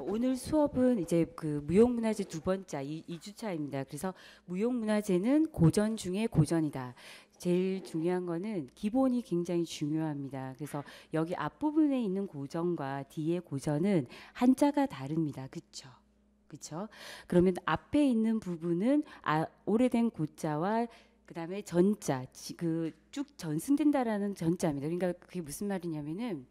오늘 수업은 이제 그 무용문화재 두 번째 2주차입니다. 그래서 무용문화재는 고전 중에 고전이다. 제일 중요한 거는 기본이 굉장히 중요합니다. 그래서 여기 앞부분에 있는 고전과 뒤에 고전은 한자가 다릅니다. 그쵸? 그쵸? 그러면 앞에 있는 부분은 오래된 고자와 그 다음에 전자, 그 쭉 전승된다라는 전자입니다. 그러니까 그게 무슨 말이냐면은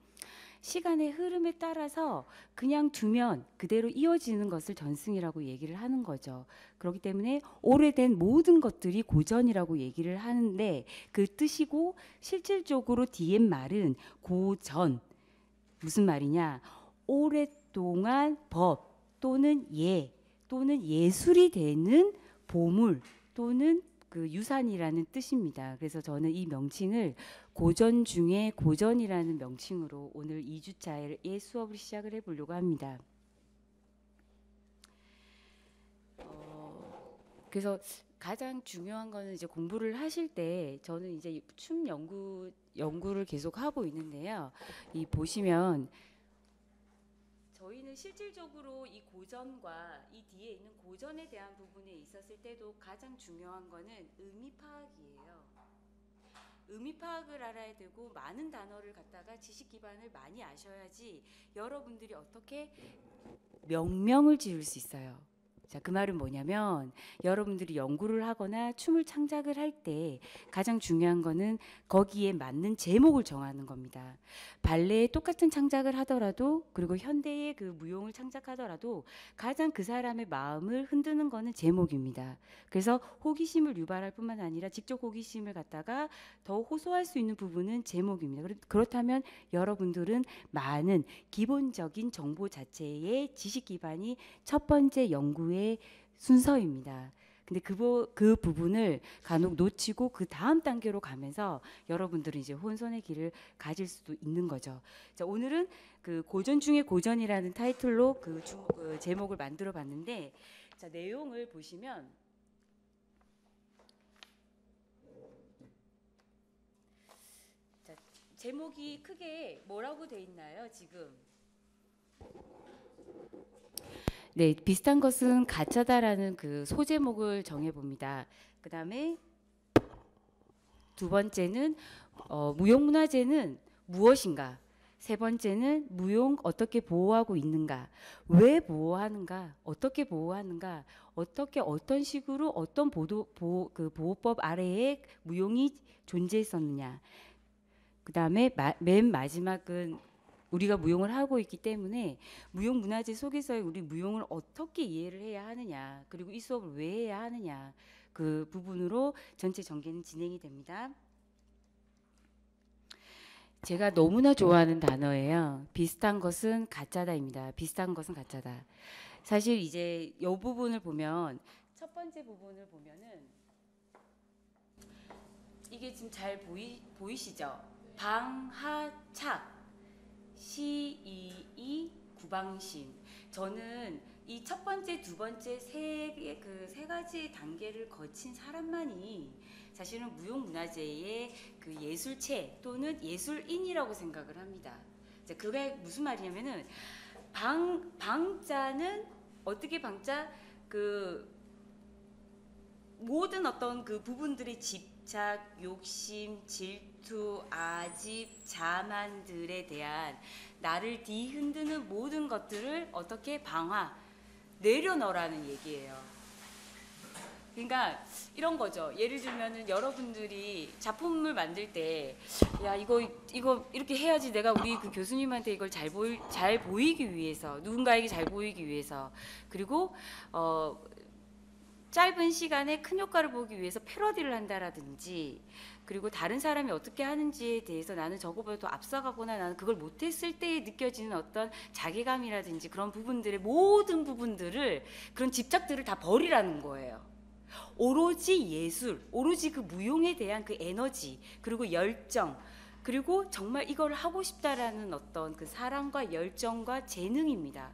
시간의 흐름에 따라서 그냥 두면 그대로 이어지는 것을 전승이라고 얘기를 하는 거죠. 그렇기 때문에 오래된 모든 것들이 고전이라고 얘기를 하는데 그 뜻이고 실질적으로 뒤에 말은 고전. 무슨 말이냐? 오랫동안 법 또는 또는 예술이 되는 보물 또는 그 유산이라는 뜻입니다. 그래서 저는 이 명칭을 고전 중에 고전이라는 명칭으로 오늘 2주차의 수업을 시작을 해보려고 합니다. 그래서 가장 중요한 거는 이제 공부를 하실 때 저는 이제 춤 연구를 계속 하고 있는데요. 이 보시면 저희는 실질적으로 이 고전과 이 뒤에 있는 고전에 대한 부분에 있었을 때도 가장 중요한 거는 의미 파악이에요. 의미 파악을 알아야 되고 많은 단어를 갖다가 지식 기반을 많이 아셔야지 여러분들이 어떻게 명명을 지을 수 있어요. 자, 그 말은 뭐냐면 여러분들이 연구를 하거나 춤을 창작을 할 때 가장 중요한 거는 거기에 맞는 제목을 정하는 겁니다. 발레에 똑같은 창작을 하더라도 그리고 현대의 그 무용을 창작하더라도 가장 그 사람의 마음을 흔드는 거는 제목입니다. 그래서 호기심을 유발할 뿐만 아니라 직접 호기심을 갖다가 더 호소할 수 있는 부분은 제목입니다. 그렇다면 여러분들은 많은 기본적인 정보 자체의 지식 기반이 첫 번째 연구의 순서입니다. 근데 그 부분을 간혹 놓치고 그 다음 단계로 가면서 여러분들은 이제 혼선의 길을 가질 수도 있는 거죠. 자, 오늘은 그 고전 중에 고전이라는 타이틀로 그 제목을 만들어 봤는데, 자, 내용을 보시면 자, 제목이 크게 뭐라고 돼 있나요, 지금? 네, 비슷한 것은 가짜다라는 그 소제목을 정해봅니다. 그 다음에 두 번째는 무용문화재는 무엇인가? 세 번째는 무용 어떻게 보호하고 있는가? 왜 보호하는가? 어떻게 보호하는가? 어떤 식으로 어떤 보호법 아래에 무용이 존재했었느냐? 그 다음에 맨 마지막은 우리가 무용을 하고 있기 때문에 무용 문화재 속에서의 우리 무용을 어떻게 이해를 해야 하느냐, 그리고 이 수업을 왜 해야 하느냐, 그 부분으로 전체 전개는 진행이 됩니다. 제가 너무나 좋아하는 단어예요. 비슷한 것은 가짜다입니다. 비슷한 것은 가짜다. 사실 이제 이 부분을 보면 첫 번째 부분을 보면은 이게 지금 잘 보이시죠? 방하착 시이이 구방심. 저는 이 첫 번째, 두 번째 세 가지 단계를 거친 사람만이 사실은 무용문화재의 그 예술체 또는 예술인이라고 생각을 합니다. 자, 그게 무슨 말이냐면은 방자는 어떻게 방자 그 모든 어떤 그 부분들의 집착, 욕심, 질투, 아집, 자만들에 대한 나를 뒤흔드는 모든 것들을 어떻게 내려놓으라는 얘기예요. 그러니까 이런 거죠. 예를 들면은 여러분들이 작품을 만들 때, 야, 이거 이렇게 해야지 내가 우리 그 교수님한테 이걸 잘 보이기 위해서, 누군가에게 잘 보이기 위해서, 그리고 짧은 시간에 큰 효과를 보기 위해서 패러디를 한다라든지, 그리고 다른 사람이 어떻게 하는지에 대해서 나는 저거보다 더 앞서가거나 나는 그걸 못했을 때 느껴지는 어떤 자괴감이라든지 그런 부분들의 모든 부분들을, 그런 집착들을 다 버리라는 거예요. 오로지 예술, 오로지 그 무용에 대한 그 에너지, 그리고 열정, 그리고 정말 이걸 하고 싶다라는 어떤 그 사랑과 열정과 재능입니다.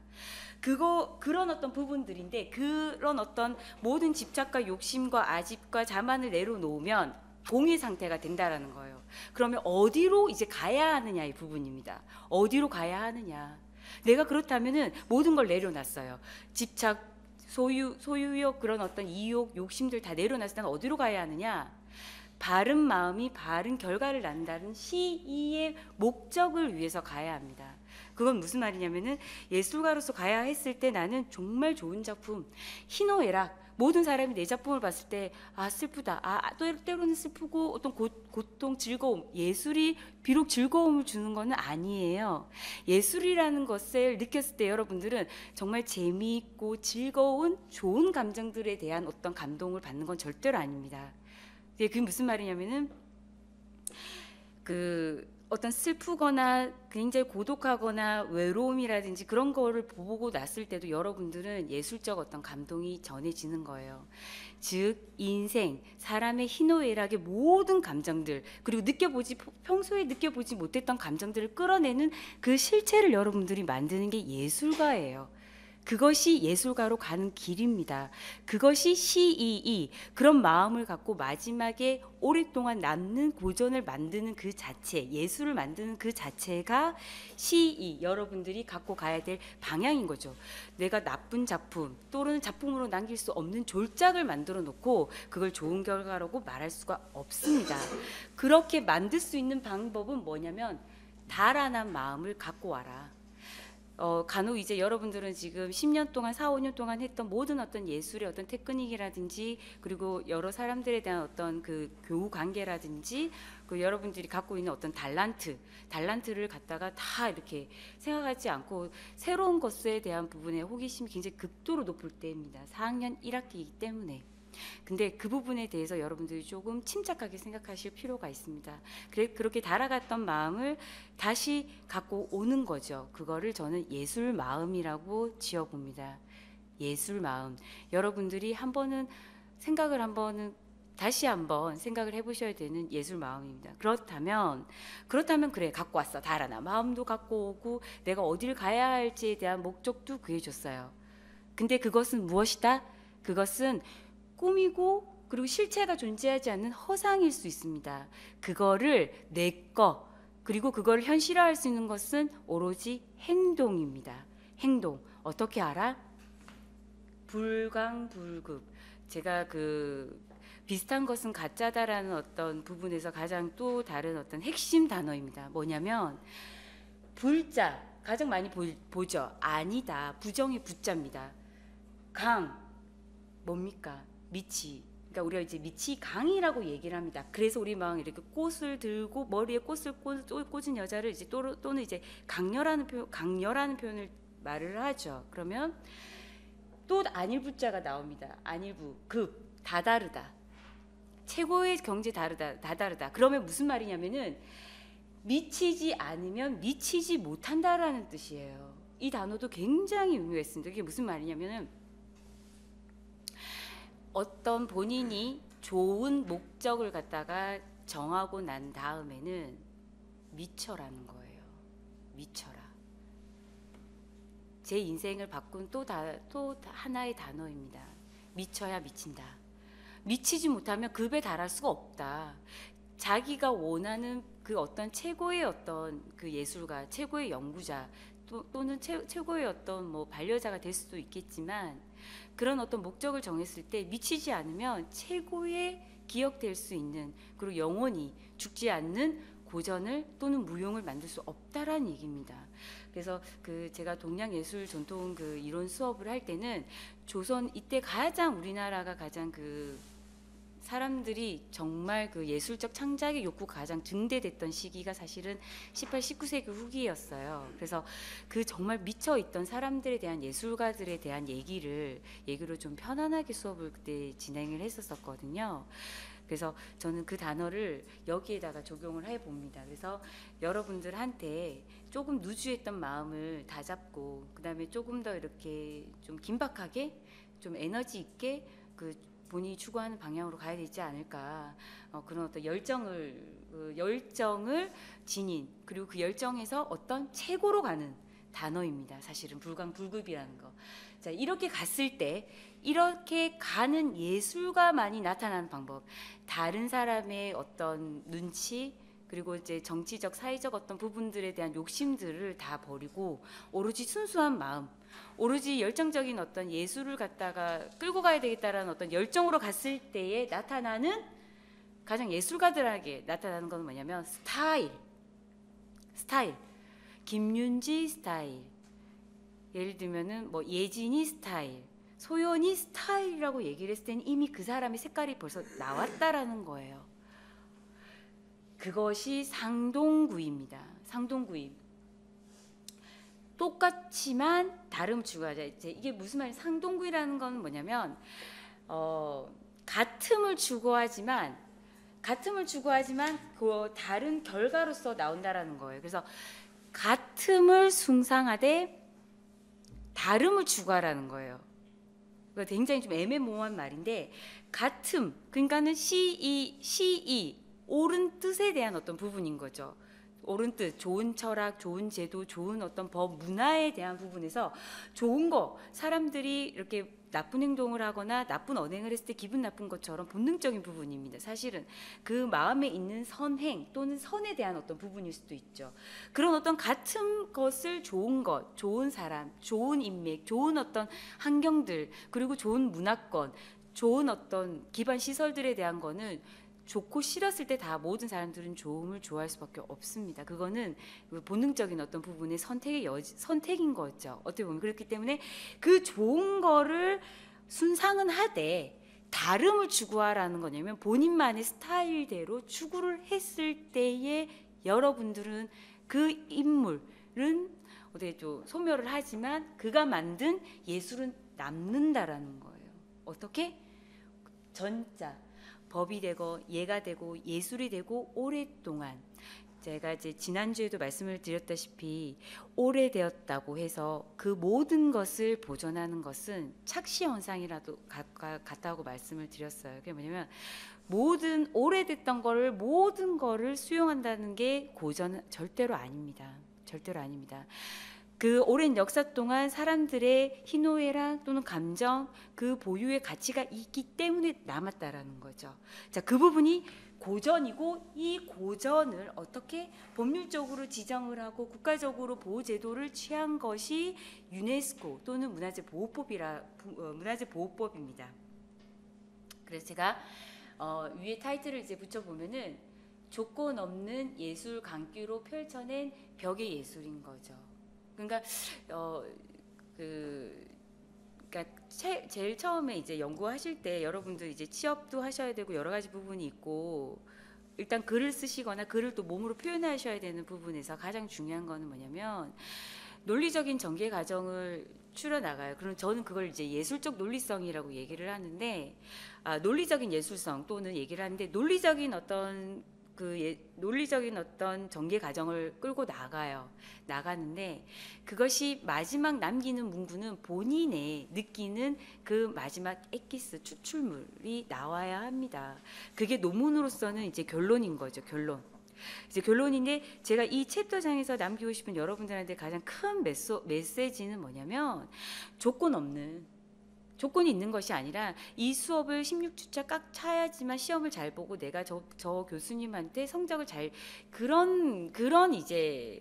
그런 어떤 부분들인데, 그런 어떤 모든 집착과 욕심과 아집과 자만을 내려놓으면 동의 상태가 된다라는 거예요. 그러면 어디로 이제 가야 하느냐의 부분입니다. 어디로 가야 하느냐. 내가 그렇다면은 모든 걸 내려놨어요. 집착, 소유욕, 그런 어떤 이욕, 욕심들 다 내려놨을 때는 어디로 가야 하느냐? 바른 마음이 바른 결과를 낳는다는 시의의 목적을 위해서 가야 합니다. 그건 무슨 말이냐면은 예술가로서 가야 했을 때 나는 정말 좋은 작품, 희노애락, 모든 사람이 내 작품을 봤을 때 아 슬프다, 때로는 슬프고 어떤 고통, 즐거움, 예술이 비록 즐거움을 주는 것은 아니에요. 예술이라는 것을 느꼈을 때 여러분들은 정말 재미있고 즐거운 좋은 감정들에 대한 어떤 감동을 받는 건 절대로 아닙니다. 그게 무슨 말이냐면은 어떤 슬프거나 굉장히 고독하거나 외로움이라든지 그런 거를 보고 났을 때도 여러분들은 예술적 어떤 감동이 전해지는 거예요. 즉 인생, 사람의 희노애락의 모든 감정들, 그리고 평소에 느껴보지 못했던 감정들을 끌어내는 그 실체를 여러분들이 만드는 게 예술가예요. 그것이 예술가로 가는 길입니다. 그것이 시이이, 그런 마음을 갖고 마지막에 오랫동안 남는 고전을 만드는 그 자체, 예술을 만드는 그 자체가 시이, 여러분들이 갖고 가야 될 방향인 거죠. 내가 나쁜 작품 또는 작품으로 남길 수 없는 졸작을 만들어 놓고 그걸 좋은 결과라고 말할 수가 없습니다. 그렇게 만들 수 있는 방법은 뭐냐면 달아난 마음을 갖고 와라. 간혹 이제 여러분들은 지금 10년 동안, 4, 5년 동안 했던 모든 어떤 예술의 어떤 테크닉이라든지, 그리고 여러 사람들에 대한 어떤 그 교우 관계라든지, 그 여러분들이 갖고 있는 어떤 달란트를 갖다가 다 이렇게 생각하지 않고 새로운 것에 대한 부분에 호기심이 굉장히 극도로 높을 때입니다. 4학년 1학기이기 때문에. 근데 그 부분에 대해서 여러분들이 조금 침착하게 생각하실 필요가 있습니다. 그렇게 달아갔던 마음을 다시 갖고 오는 거죠. 그거를 저는 예술 마음이라고 지어봅니다. 예술 마음. 여러분들이 다시 한번 생각을 해보셔야 되는 예술 마음입니다. 그렇다면 그래, 갖고 왔어. 달아나. 마음도 갖고 오고 내가 어딜 가야 할지에 대한 목적도 구해줬어요. 근데 그것은 무엇이다? 그것은 꿈이고 그리고 실체가 존재하지 않는 허상일 수 있습니다. 그거를 내꺼, 그리고 그걸 현실화할 수 있는 것은 오로지 행동입니다. 행동. 어떻게 알아? 불광불급. 제가 비슷한 것은 가짜다라는 어떤 부분에서 가장 또 다른 어떤 핵심 단어입니다. 뭐냐면 불자, 가장 많이 보죠. 아니다. 부정의 부자입니다. 강, 뭡니까? 미치. 그러니까 우리가 이제 미치강이라고 얘기를 합니다. 그래서 우리 막 이렇게 꽃을 들고 머리에 꽃을 꽂은 여자를 이제 또는 이제 강렬하는 표현을 말을 하죠. 그러면 또 안일부자가 나옵니다. 안일부, 급, 다 다르다. 최고의 경제 다 다르다. 그러면 무슨 말이냐면은 미치지 않으면 미치지 못한다라는 뜻이에요. 이 단어도 굉장히 의미했습니다. 그게 무슨 말이냐면은 어떤 본인이 좋은 목적을 갖다가 정하고 난 다음에는 미쳐라는 거예요. 미쳐라. 제 인생을 바꾼 또 하나의 단어입니다. 미쳐야 미친다. 미치지 못하면 급에 달할 수가 없다. 자기가 원하는 그 어떤 최고의 어떤 그 예술가, 최고의 연구자, 또는 최고의 어떤 뭐 반려자가 될 수도 있겠지만, 그런 어떤 목적을 정했을 때 미치지 않으면 최고의 기억될 수 있는, 그리고 영원히 죽지 않는 고전을 또는 무용을 만들 수 없다라는 얘기입니다. 그래서 제가 동양예술 전통 이론 수업을 할 때는 조선 이때 우리나라가 가장 사람들이 정말 예술적 창작의 욕구가 가장 증대됐던 시기가 사실은 18, 19세기 후기였어요. 그래서 정말 미쳐있던 사람들에 대한 예술가들에 대한 얘기로 좀 편안하게 수업을 그때 진행을 했었거든요. 그래서 저는 그 단어를 여기에다가 적용을 해봅니다. 그래서 여러분들한테 조금 누추했던 마음을 다잡고, 그 다음에 조금 더 이렇게 좀 긴박하게, 좀 에너지 있게 본인이 추구하는 방향으로 가야 되지 않을까. 그런 어떤 열정을 지닌, 그리고 그 열정에서 어떤 최고로 가는 단어입니다. 사실은 불광불급이라는 거. 자, 이렇게 갔을 때, 이렇게 가는 예술가만이 나타나는 방법, 다른 사람의 어떤 눈치, 그리고 이제 정치적, 사회적 어떤 부분들에 대한 욕심들을 다 버리고 오로지 순수한 마음, 오로지 열정적인 어떤 예술을 갖다가 끌고 가야 되겠다라는 어떤 열정으로 갔을 때에 나타나는, 가장 예술가들에게 나타나는 건 뭐냐면 스타일. 김윤지 스타일. 예를 들면은 뭐 예진이 스타일, 소연이 스타일이라고 얘기를 했을 때는 이미 그 사람의 색깔이 벌써 나왔다라는 거예요. 그것이 상동구입니다. 상동구이. 똑같지만 다름 추가하자. 이제 이게 무슨 말이에요? 상동구이라는 건 뭐냐면 같음을 추구하지만 그 다른 결과로서 나온다라는 거예요. 그래서 같음을 숭상하되 다름을 추구하라는 거예요. 굉장히 좀 애매모호한 말인데, 같음, 그러니까는 시이 옳은 뜻에 대한 어떤 부분인 거죠. 옳은 뜻, 좋은 철학, 좋은 제도, 좋은 어떤 법, 문화에 대한 부분에서 좋은 거, 사람들이 이렇게 나쁜 행동을 하거나 나쁜 언행을 했을 때 기분 나쁜 것처럼 본능적인 부분입니다. 사실은 그 마음에 있는 선행 또는 선에 대한 어떤 부분일 수도 있죠. 그런 어떤 같은 것을 좋은 것, 좋은 사람, 좋은 인맥, 좋은 어떤 환경들, 그리고 좋은 문화권, 좋은 어떤 기반 시설들에 대한 거는 좋고 싫었을 때 다 모든 사람들은 좋음을 좋아할 수밖에 없습니다. 그거는 본능적인 어떤 부분의 선택인 거죠. 어떻게 보면. 그렇기 때문에 그 좋은 거를 순상은 하되 다름을 추구하라는 거냐면, 본인만의 스타일대로 추구를 했을 때에 여러분들은 그 인물은 어떻게 좀 소멸을 하지만 그가 만든 예술은 남는다라는 거예요. 어떻게? 전자. 법이 되고 예가 되고 예술이 되고 오랫동안, 제가 이제 지난주에도 말씀을 드렸다시피 오래되었다고 해서 그 모든 것을 보존하는 것은 착시 현상이라도 같다고 말씀을 드렸어요. 그게 뭐냐면 모든 오래됐던 거를 모든 거를 수용한다는 게 고전은 절대로 아닙니다. 절대로 아닙니다. 그 오랜 역사 동안 사람들의 희노애락 또는 감정, 그 보유의 가치가 있기 때문에 남았다라는 거죠. 자, 그 부분이 고전이고, 이 고전을 어떻게 법률적으로 지정을 하고 국가적으로 보호 제도를 취한 것이 유네스코 또는 문화재 보호법입니다. 그래서 제가 위에 타이틀을 이제 붙여보면은 조건 없는 예술 강규로 펼쳐낸 벽의 예술인 거죠. 그러니까 제일 처음에 이제 연구하실 때 여러분들 이제 취업도 하셔야 되고 여러 가지 부분이 있고, 일단 글을 쓰시거나 글을 또 몸으로 표현하셔야 되는 부분에서 가장 중요한 거는 뭐냐면 논리적인 전개 과정을 추려 나가요. 그럼 저는 그걸 이제 예술적 논리성이라고 얘기를 하는데, 논리적인 예술성 또는 얘기를 하는데, 논리적인 어떤 전개 과정을 끌고 나가는데, 그것이 마지막 남기는 문구는 본인의 느끼는 그 마지막 엑기스, 추출물이 나와야 합니다. 그게 논문으로서는 이제 결론인 거죠. 이제 결론인데, 제가 이 챕터장에서 남기고 싶은 여러분들한테 가장 큰 메시지는 뭐냐면, 조건이 있는 것이 아니라 이 수업을 16주차 꽉 차야지만 시험을 잘 보고 내가 저 교수님한테 성적을 그런 이제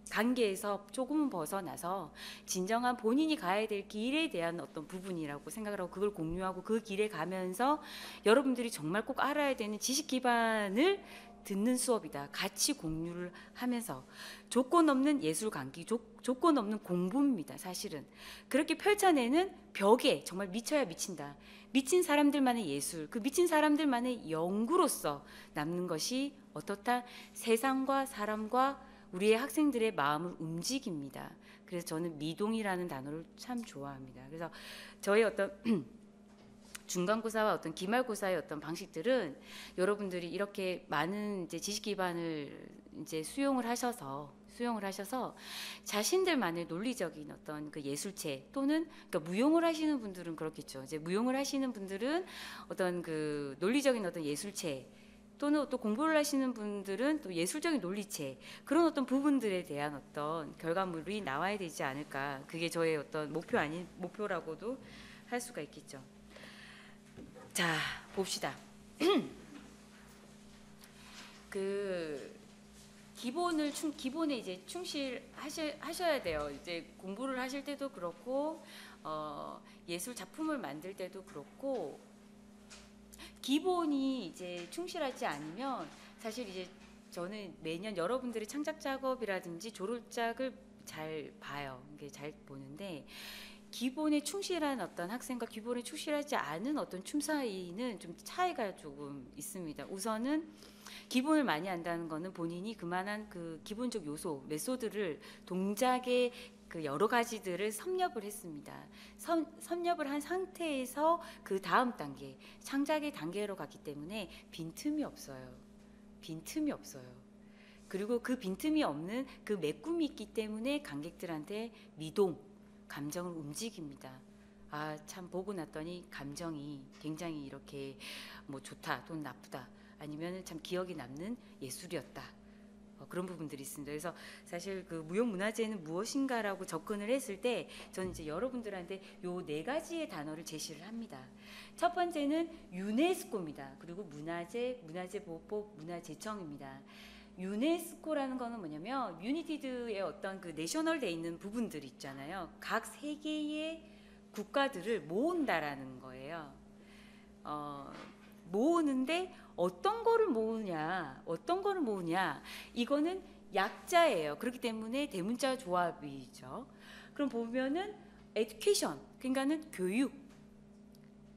단계에서 조금은 벗어나서 진정한 본인이 가야 될 길에 대한 어떤 부분이라고 생각을 하고, 그걸 공유하고 그 길에 가면서 여러분들이 정말 꼭 알아야 되는 지식 기반을 듣는 수업이다. 같이 공유를 하면서 조건 없는 예술 강기, 조건 없는 공부입니다. 사실은 그렇게 펼쳐내는 벽에 정말 미쳐야 미친다. 미친 사람들만의 예술, 그 미친 사람들만의 연구로서 남는 것이 어떻다? 세상과 사람과 우리의 학생들의 마음을 움직입니다. 그래서 저는 미동이라는 단어를 참 좋아합니다. 그래서 저의 어떤 중간고사와 어떤 기말고사의 어떤 방식들은 여러분들이 이렇게 많은 이제 지식 기반을 이제 수용을 하셔서 자신들만의 논리적인 어떤 그 예술체 또는 그러니까 무용을 하시는 분들은 그렇겠죠. 이제 무용을 하시는 분들은 어떤 그 논리적인 어떤 예술체, 또는 또 공부를 하시는 분들은 또 예술적인 논리체, 그런 어떤 부분들에 대한 어떤 결과물이 나와야 되지 않을까. 그게 저의 어떤 목표라고도 할 수가 있겠죠. 자, 봅시다. 그 기본에 이제 충실하셔야 돼요. 이제 공부를 하실 때도 그렇고 예술 작품을 만들 때도 그렇고 기본이 이제 충실하지 않으면 사실 이제 저는 매년 여러분들의 창작 작업이라든지 조력작을 잘 봐요. 이게 잘 보는데 기본에 충실한 어떤 학생과 기본에 충실하지 않은 어떤 춤 사이는 좀 차이가 조금 있습니다. 우선은 기본을 많이 안다는 거는 본인이 그만한 그 기본적 요소, 메소드를 동작의 그 여러 가지들을 섭렵을 했습니다. 섭렵을 한 상태에서 그 다음 단계, 창작의 단계로 갔기 때문에 빈틈이 없어요. 빈틈이 없어요. 그리고 그 빈틈이 없는 그 메꿈이 있기 때문에 관객들한테 미동, 감정을 움직입니다. 아, 참 보고 났더니 감정이 굉장히 이렇게 뭐 좋다 또는 나쁘다 아니면 참 기억에 남는 예술이었다. 그런 부분들이 있습니다. 그래서 사실 그 무형문화재는 무엇인가라고 접근을 했을 때 저는 이제 여러분들한테 요 4가지의 단어를 제시를 합니다. 첫 번째는 유네스코입니다. 그리고 문화재보호법, 문화재청입니다. 유네스코라는 거는 뭐냐면 유니티드의 어떤 그 내셔널 돼 있는 부분들 있잖아요. 각 세계의 국가들을 모은다라는 거예요. 모으는데 어떤 거를 모으냐, 이거는 약자예요. 그렇기 때문에 대문자 조합이죠. 그럼 보면은 education, 그러니까는 교육,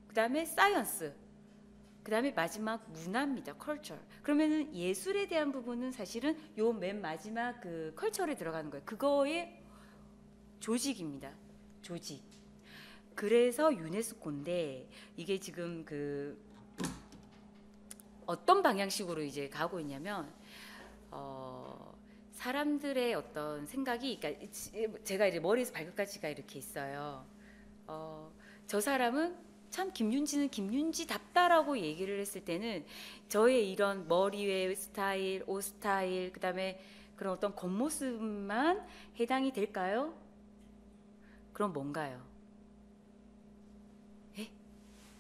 그 다음에 science, 그 다음에 마지막 문화입니다. culture. 그러면은 예술에 대한 부분은 사실은 요 맨 마지막 그 컬처에 들어가는 거예요. 그거의 조직입니다. 조직. 그래서 유네스코인데 이게 지금 그 어떤 방향식으로 이제 가고 있냐면 사람들의 어떤 생각이, 그러니까 제가 이제 머리에서 발끝까지가 이렇게 있어요. 저 사람은 참 김윤지는 김윤지답다라고 얘기를 했을 때는 저의 이런 머리의 스타일, 옷 스타일, 그 다음에 그런 어떤 겉모습만 해당이 될까요? 그럼 뭔가요? 에?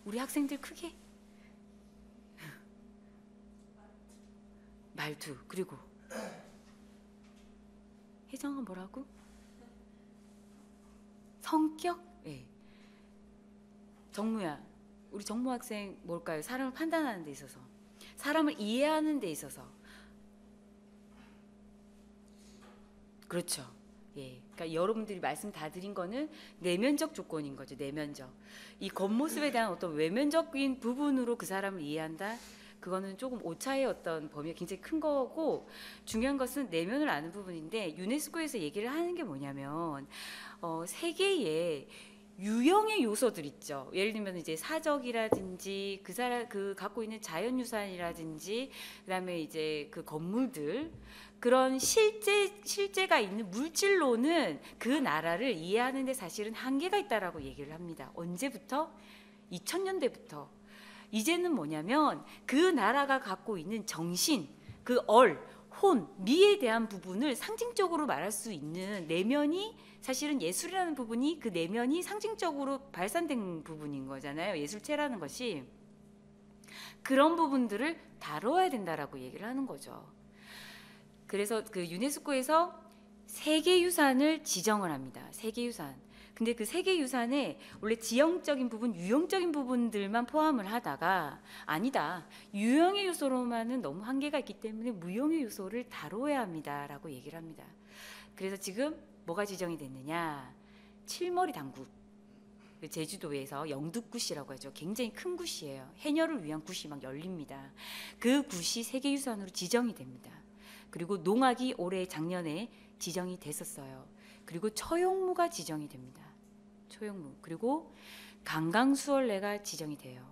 우리 학생들 크게? 말투, 그리고 혜정은 뭐라고? 성격? 예. 정무야, 우리 정무 학생 뭘까요? 사람을 판단하는 데 있어서, 사람을 이해하는 데 있어서. 그렇죠. 예. 그러니까 여러분들이 말씀 다 드린 거는 내면적 조건인 거죠. 내면적. 이 겉모습에 대한 어떤 외면적인 부분으로 그 사람을 이해한다. 그거는 조금 오차의 어떤 범위가 굉장히 큰 거고, 중요한 것은 내면을 아는 부분인데 유네스코에서 얘기를 하는 게 뭐냐면 세계에 유형의 요소들 있죠. 예를 들면 이제 사적이라든지 그 사람 그 갖고 있는 자연유산이라든지 그다음에 이제 그 건물들, 그런 실제가 있는 물질로는 그 나라를 이해하는데 사실은 한계가 있다라고 얘기를 합니다. 언제부터? 2000년대부터. 이제는 뭐냐면 그 나라가 갖고 있는 정신, 그 혼, 미에 대한 부분을 상징적으로 말할 수 있는 내면이, 사실은 예술이라는 부분이 그 내면이 상징적으로 발산된 부분인 거잖아요. 예술체라는 것이. 그런 부분들을 다뤄야 된다라고 얘기를 하는 거죠. 그래서 그 유네스코에서 세계유산을 지정을 합니다. 세계유산. 근데 그 세계유산에 원래 지형적인 부분, 유형적인 부분들만 포함을 하다가 아니다. 유형의 요소로만은 너무 한계가 있기 때문에 무형의 요소를 다뤄야 합니다라고 얘기를 합니다. 그래서 지금 뭐가 지정이 됐느냐? 칠머리 당국. 제주도에서 영두굿이라고 하죠. 굉장히 큰 굿이에요. 해녀를 위한 굿이 막 열립니다. 그 굿이 세계유산으로 지정이 됩니다. 그리고 농악이 올해 작년에 지정이 됐었어요. 그리고 처용무가 지정이 됩니다. 처용무. 그리고 강강수월래가 지정이 돼요.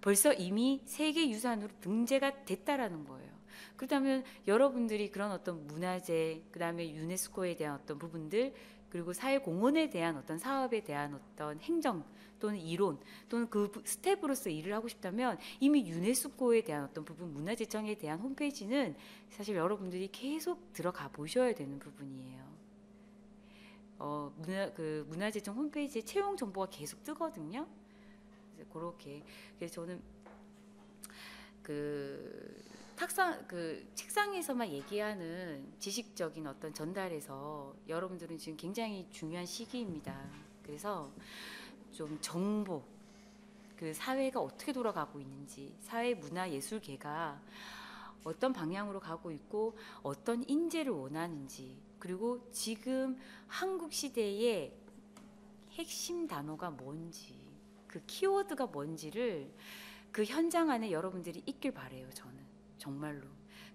벌써 이미 세계유산으로 등재가 됐다라는 거예요. 그렇다면 여러분들이 그런 어떤 문화재, 그 다음에 유네스코에 대한 어떤 부분들, 그리고 사회공헌에 대한 어떤 사업에 대한 어떤 행정 또는 이론 또는 그 스텝으로서 일을 하고 싶다면 이미 유네스코에 대한 어떤 부분, 문화재청에 대한 홈페이지는 사실 여러분들이 계속 들어가 보셔야 되는 부분이에요. 문화재청 홈페이지에 채용 정보가 계속 뜨거든요. 그래서 그렇게. 그래서 저는 책상에서만 얘기하는 지식적인 어떤 전달에서 여러분들은 지금 굉장히 중요한 시기입니다. 그래서 좀 정보, 그 사회가 어떻게 돌아가고 있는지, 사회 문화 예술계가 어떤 방향으로 가고 있고 어떤 인재를 원하는지, 그리고 지금 한국 시대의 핵심 단어가 뭔지, 그 키워드가 뭔지를 그 현장 안에 여러분들이 있길 바래요. 저는 정말로.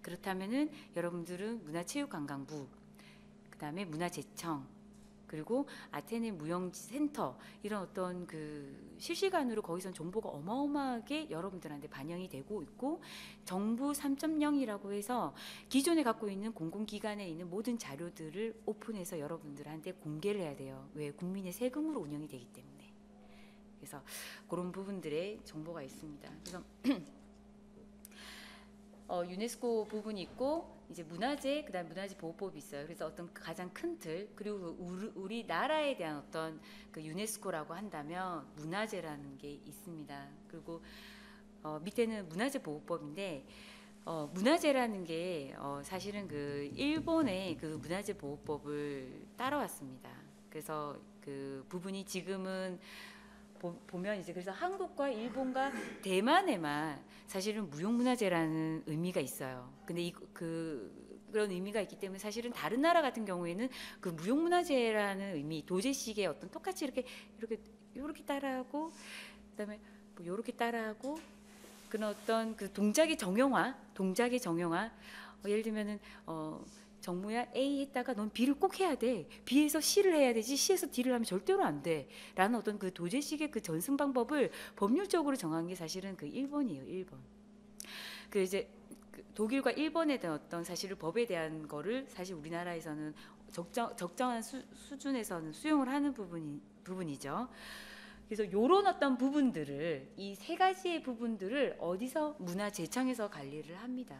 그렇다면은 여러분들은 문화체육관광부, 그 다음에 문화재청, 그리고 아테네 무용센터, 이런 어떤 그 실시간으로 거기선 정보가 어마어마하게 여러분들한테 반영이 되고 있고, 정부 3.0이라고 해서 기존에 갖고 있는 공공기관에 있는 모든 자료들을 오픈해서 여러분들한테 공개를 해야 돼요. 왜? 국민의 세금으로 운영이 되기 때문에. 그래서 그런 부분들의 정보가 있습니다. 그래서 유네스코 부분이 있고, 이제 문화재, 그다음 문화재 보호법이 있어요. 그래서 어떤 가장 큰 틀, 그리고 우리 나라에 대한 어떤 그 유네스코라고 한다면 문화재라는 게 있습니다. 그리고 밑에는 문화재 보호법인데, 문화재라는 게 사실은 그 일본의 그 문화재 보호법을 따라왔습니다. 그래서 그 부분이 지금은 보면 이제, 그래서 한국과 일본과 대만에만 사실은 무형문화재라는 의미가 있어요. 근데 그런 의미가 있기 때문에 사실은 다른 나라 같은 경우에는 그 무형문화재라는 의미, 도제식의 어떤 똑같이 이렇게 따라하고, 그다음에 뭐 이렇게 따라하고, 그런 어떤 그 동작의 정형화, 예를 들면은 정무야 A 했다가 넌 B를 꼭 해야 돼. B에서 C를 해야 되지 C에서 D를 하면 절대로 안 돼. 라는 어떤 그 도제식의 그 전승 방법을 법률적으로 정한 게 사실은 그 일본이에요. 일본. 그 이제 독일과 일본에 대한 어떤 사실을 법에 대한 거를 사실 우리나라에서는 적정한 수준에서는 수용을 하는 부분이죠. 그래서 요런 어떤 부분들을, 이 세 가지의 부분들을 어디서 문화재청에서 관리를 합니다.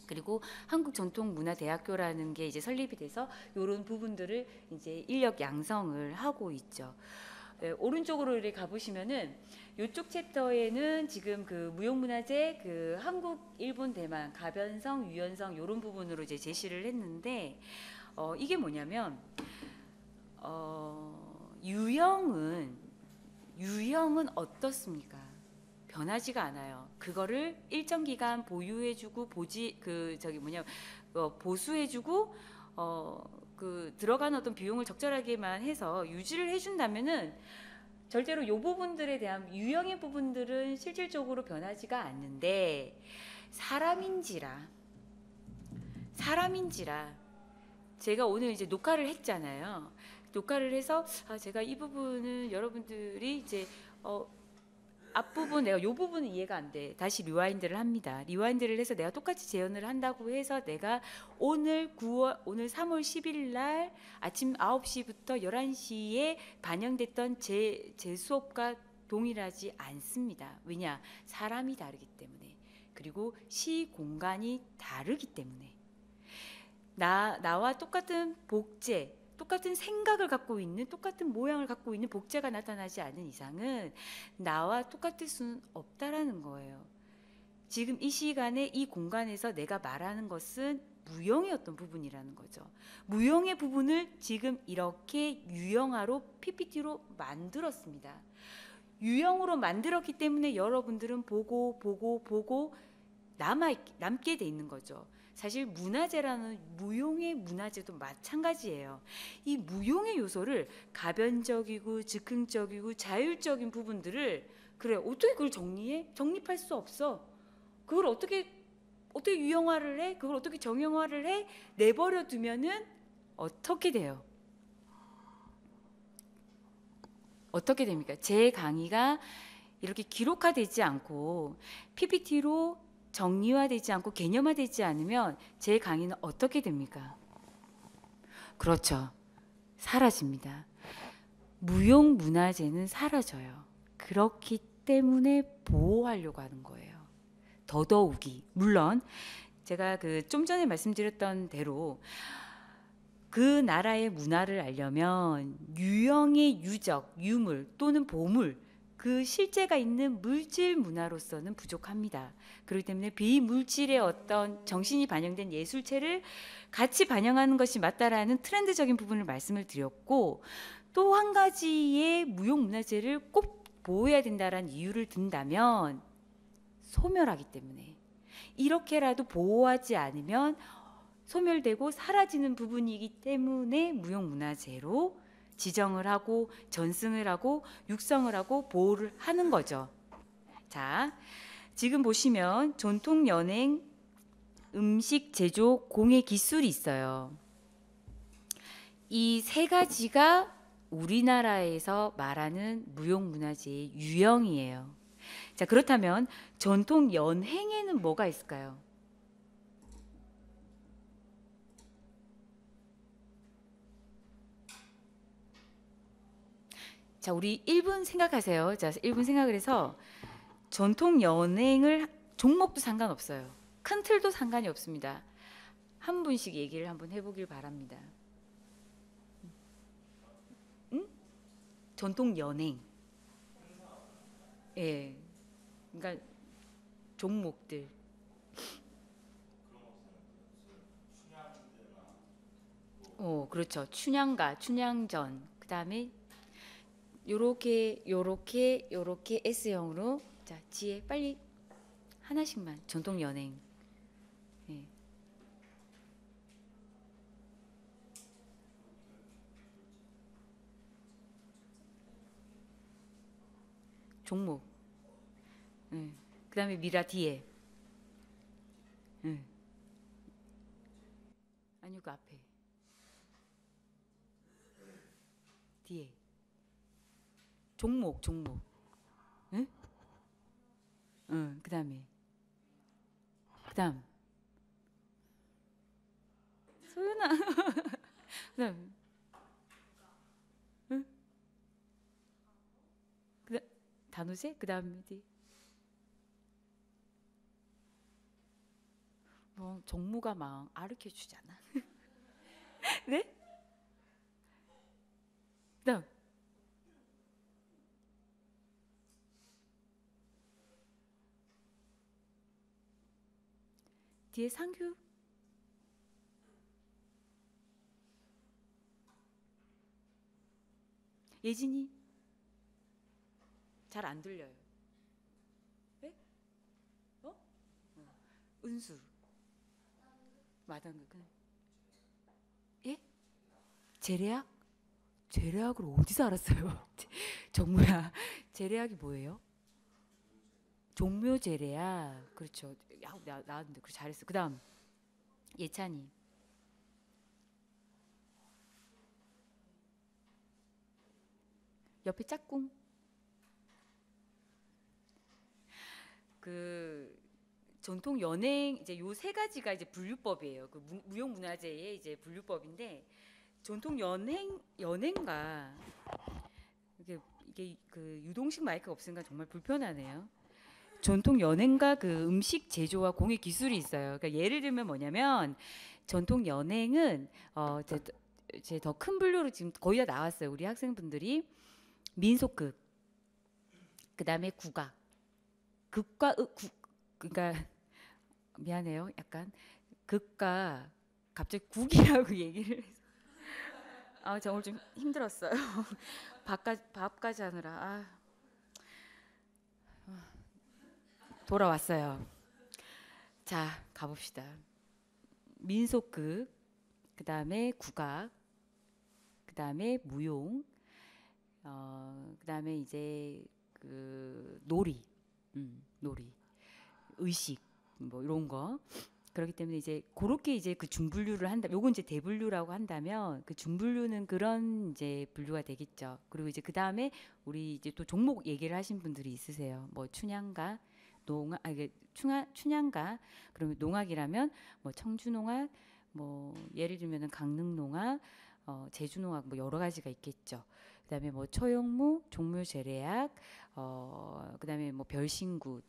그리고 한국전통문화대학교라는 게 이제 설립이 돼서 이런 부분들을 이제 인력 양성을 하고 있죠. 네, 오른쪽으로 이렇게 가보시면은 이쪽 챕터에는 지금 그 무형문화재, 그 한국, 일본, 대만, 가변성, 유연성 이런 부분으로 이제 제시를 했는데, 이게 뭐냐면 유형은 어떻습니까? 변하지가 않아요. 그거를 일정 기간 보유해주고 보수해주고 들어가는 어떤 비용을 적절하게만 해서 유지를 해준다면은 절대로 이 부분들에 대한 유형의 부분들은 실질적으로 변하지가 않는데, 사람인지라 제가 오늘 이제 녹화를 했잖아요. 녹화를 해서 제가 이 부분은 여러분들이 이제 앞부분 내가 요 부분은 이해가 안 돼. 다시 리와인드를 합니다. 리와인드를 해서 내가 똑같이 재연을 한다고 해서 내가 오늘 3월 10일 날 아침 9시부터 11시에 반영됐던 제 수업과 동일하지 않습니다. 왜냐? 사람이 다르기 때문에. 그리고 시 공간이 다르기 때문에. 나와 똑같은 복제, 똑같은 생각을 갖고 있는, 똑같은 모양을 갖고 있는 복제가 나타나지 않는 이상은 나와 똑같을 수는 없다라는 거예요. 지금 이 시간에 이 공간에서 내가 말하는 것은 무형의 어떤 부분이라는 거죠. 무형의 부분을 지금 이렇게 유형화로 PPT로 만들었습니다. 유형으로 만들었기 때문에 여러분들은 보고 남게 돼 있는 거죠. 사실 문화재라는 무용의 문화재도 마찬가지예요. 이 무용의 요소를 가변적이고 즉흥적이고 자율적인 부분들을, 그래 어떻게 그걸 정리해? 정립할 수 없어. 그걸 어떻게 유형화를 해? 그걸 어떻게 정형화를 해? 내버려 두면은 어떻게 돼요? 어떻게 됩니까? 제 강의가 이렇게 기록화되지 않고 PPT로 정리화되지 않고 개념화되지 않으면 제 강의는 어떻게 됩니까? 그렇죠. 사라집니다. 무형문화재는 사라져요. 그렇기 때문에 보호하려고 하는 거예요. 더더욱이. 물론 제가 좀 전에 말씀드렸던 대로 그 나라의 문화를 알려면 유형의 유적, 유물 또는 보물, 그 실제가 있는 물질 문화로서는 부족합니다. 그렇기 때문에 비물질의 어떤 정신이 반영된 예술체를 같이 반영하는 것이 맞다라는 트렌드적인 부분을 말씀을 드렸고, 또 한 가지의 무형문화재를 꼭 보호해야 된다라는 이유를 든다면 소멸하기 때문에, 이렇게라도 보호하지 않으면 소멸되고 사라지는 부분이기 때문에 무형문화재로 지정을 하고 전승을 하고 육성을 하고 보호를 하는 거죠. 자, 지금 보시면 전통 연행, 음식 제조, 공예 기술이 있어요. 이 세 가지가 우리나라에서 말하는 무형문화재의 유형이에요. 자, 그렇다면 전통 연행에는 뭐가 있을까요? 자, 우리 1분 생각하세요. 자, 1분 생각을 해서 전통 연행을 종목도 상관없어요. 큰 틀도 상관이 없습니다. 한 분씩 얘기를 한번 해보길 바랍니다. 응? 전통 연행. 예. 그러니까 종목들. 그렇죠. 춘향가, 춘향전. 그다음에 요렇게 S형으로. 자, 지혜 빨리 하나씩만. 전통 연행. 예. 종목. 예. 그다음에 미라 뒤에. 예. 아니요, 그 앞에. 뒤에. 종목. 응? 응, 그다음에. 그다음. 소연아. 그다음. 응? 단오제? 그다음에 뭐 정무가 막 가르쳐 주잖아. 네? 그다음. 뒤에 상규. 예진이. 잘 안 들려요. 네? 은수. 마당극은. 예? 재래약? 재래약을 어디서 알았어요? 정무야. 재래약이 뭐예요? 종묘 재래약. 그렇죠. 나왔는데 그래 잘했어. 그다음 예찬이. 옆에 짝꿍. 그 전통 연행 이제 요 세 가지가 이제 분류법이에요. 그 무형문화재의 이제 분류법인데, 전통 연행가 이게 그 유동식 마이크가 없으니까 정말 불편하네요. 전통 연행과 그 음식 제조와 공예 기술이 있어요. 그러니까 예를 들면 뭐냐면, 전통 연행은 제 더 큰 분류로 지금 거의 다 나왔어요. 우리 학생분들이 민속극, 그다음에 국악, 극과 그러니까 미안해요. 약간 극과 갑자기 국이라고 얘기를 해서 저 오늘 좀 힘들었어요. 밥까지 하느라. 돌아왔어요. 자, 가봅시다. 민속극, 그다음에 국악, 그다음에 무용, 그다음에 이제 그 놀이, 의식 뭐 이런 거. 그렇기 때문에 이제 그렇게 이제 그 중분류를 한다. 요건 이제 대분류라고 한다면, 그 중분류는 그런 이제 분류가 되겠죠. 그리고 이제 그 다음에 우리 이제 또 종목 얘기를 하신 분들이 있으세요. 뭐 춘향가, 농악, 춘향가. 그러면 농악이라면 뭐 청주농악, 뭐 예를 들면은 강릉농악, 제주농악, 뭐 여러 가지가 있겠죠. 그다음에 뭐 처용무, 종묘제례악, 그다음에 뭐 별신굿.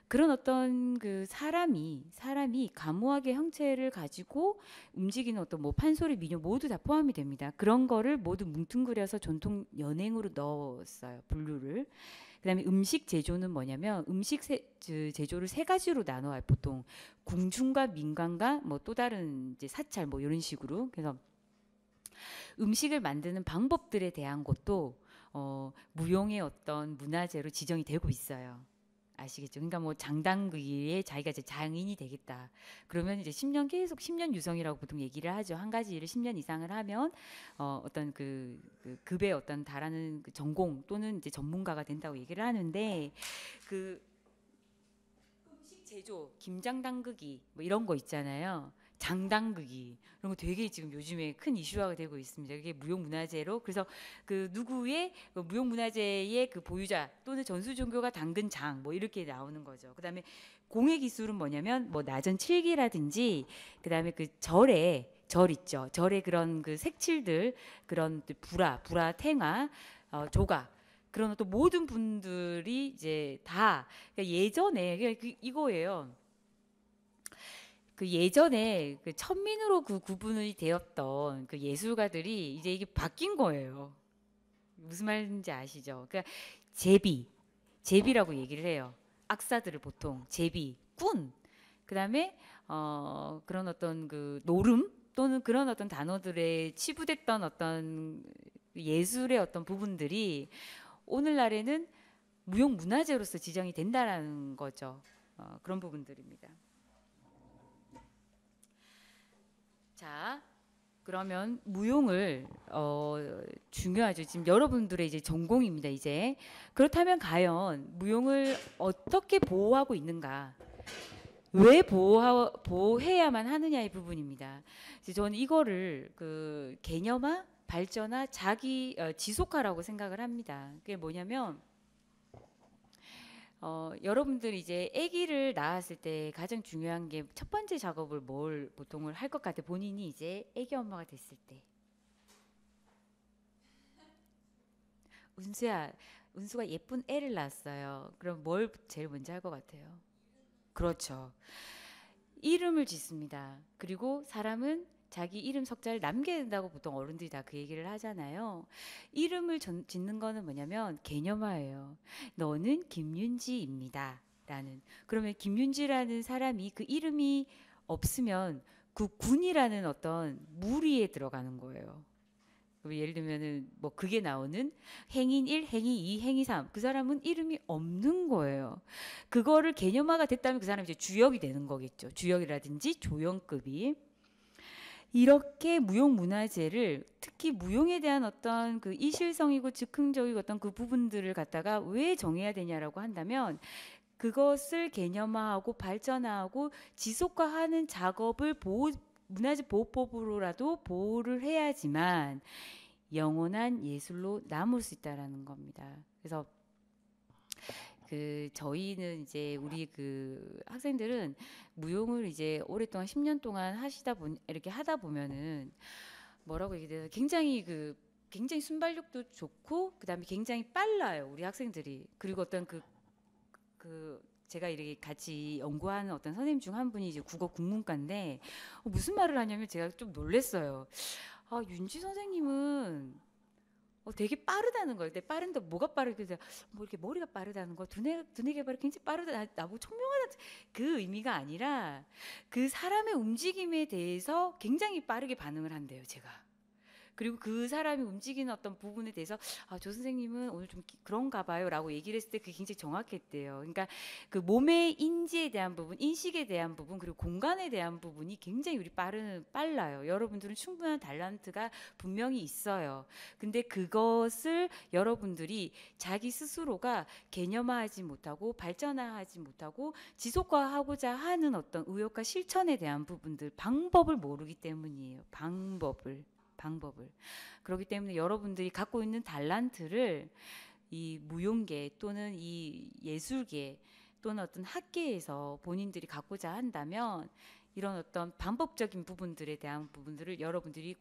그런 어떤 그 사람이 가무하게 형체를 가지고 움직이는 어떤 뭐 판소리, 민요 모두 다 포함이 됩니다. 그런 거를 모두 뭉뚱그려서 전통 연행으로 넣었어요. 분류를. 그다음에 음식 제조는 뭐냐면 제조를 세 가지로 나눠요. 보통 궁중과 민간과 뭐 또 다른 이제 사찰 뭐 이런 식으로. 그래서 음식을 만드는 방법들에 대한 것도 무용의 어떤 문화재로 지정이 되고 있어요. 아시겠죠? 그러니까 뭐 장당기에 자기가 이제 장인이 되겠다. 그러면 이제 10년 계속 10년 유성이라고 보통 얘기를 하죠. 한 가지 일을 10년 이상을 하면 어떤 그 급의 어떤 달하는 그 전공 또는 이제 전문가가 된다고 얘기를 하는데 그 음식 제조, 김장 담그기 뭐 이런 거 있잖아요. 장 담그기 이런 거 되게 지금 요즘에 큰 이슈화가 되고 있습니다. 이게 무형문화재로 그래서 그 누구의 그 무형문화재의 그 보유자 또는 전수종교가 담근 장 뭐 이렇게 나오는 거죠. 그다음에 공예 기술은 뭐냐면 뭐 나전 칠기라든지 그다음에 그 절 있죠. 절의 그런 그 색칠들 그런 불화, 탱화, 조각 그런 어떤 모든 분들이 이제 다 그러니까 예전에 이거예요. 그 예전에 그 천민으로 그 구분이 되었던 그 예술가들이 이제 이게 바뀐 거예요. 무슨 말인지 아시죠? 그러니까 제비라고 얘기를 해요. 악사들을 보통 제비, 꾼, 그다음에 그런 어떤 그 노름 또는 그런 어떤 단어들에 치부됐던 어떤 예술의 어떤 부분들이 오늘날에는 무형문화재로서 지정이 된다라는 거죠. 그런 부분들입니다. 자, 그러면 무용을 중요하죠. 지금 여러분들의 이제 전공입니다. 이제 그렇다면 과연 무용을 어떻게 보호하고 있는가? 왜 보호해야만 하느냐의 부분입니다. 저는 이거를 그 개념화, 발전화, 자기 지속화라고 생각을 합니다. 그게 뭐냐면 여러분들이 이제 아기를 낳았을 때 가장 중요한 게 첫 번째 작업을 뭘 보통을 할 것 같아. 본인이 이제 아기 엄마가 됐을 때. 은수야, 은수가 예쁜 애를 낳았어요. 그럼 뭘 제일 먼저 할 것 같아요? 그렇죠. 이름을 짓습니다. 그리고 사람은 자기 이름 석자를 남겨야 된다고 보통 어른들이 다 그 얘기를 하잖아요. 이름을 짓는 거는 뭐냐면 개념화예요. 너는 김윤지입니다. 라는. 그러면 김윤지라는 사람이 그 이름이 없으면 그 군이라는 어떤 무리에 들어가는 거예요. 예를 들면은 뭐 그게 나오는 행인 1, 행인 2, 행인 3. 그 사람은 이름이 없는 거예요. 그거를 개념화가 됐다면 그 사람이 이제 주역이 되는 거겠죠. 주역이라든지 조연급이. 이렇게 무용문화재를 특히 무용에 대한 어떤 그 이실성이고 즉흥적이고 어떤 그 부분들을 갖다가 왜 정해야 되냐라고 한다면 그것을 개념화하고 발전하고 지속화하는 작업을 문화재 보호법으로라도 보호를 해야지만 영원한 예술로 남을 수 있다라는 겁니다. 그래서 그 저희는 이제 우리 그 학생들은 무용을 이제 오랫동안 10년 동안 이렇게 하다 보면은 뭐라고 얘기해야 되나 굉장히 순발력도 좋고 그다음에 굉장히 빨라요 우리 학생들이. 그리고 어떤 그 제가 이렇게 같이 연구하는 어떤 선생님 중 한 분이 이제 국어 국문과인데 무슨 말을 하냐면 제가 좀 놀랬어요. 아, 윤지 선생님은 되게 빠르다는 거예요. 근데 빠른데 뭐가 빠르게 뭐 이렇게 머리가 빠르다는 거, 두뇌 개발이 굉장히 빠르다. 나보고 총명하다. 그 의미가 아니라 그 사람의 움직임에 대해서 굉장히 빠르게 반응을 한대요. 제가. 그리고 그 사람이 움직이는 어떤 부분에 대해서 조 선생님은 오늘 좀 그런가 봐요라고 얘기를 했을 때 그게 굉장히 정확했대요. 그러니까 그 몸의 인지에 대한 부분, 인식에 대한 부분, 그리고 공간에 대한 부분이 굉장히 빨라요. 여러분들은 충분한 탤런트가 분명히 있어요. 근데 그것을 여러분들이 자기 스스로가 개념화하지 못하고 발전화하지 못하고 지속화하고자 하는 어떤 의욕과 실천에 대한 부분들, 방법을 모르기 때문이에요. 방법을. 그렇기 때문에 여러분들이 갖고 있는 달란트를 이 무용계 또는 이 예술계 또는 어떤 학계에서 본인들이 갖고자 한다면 이런 어떤 방법적인 부분들에 대한 부분들을 여러분들이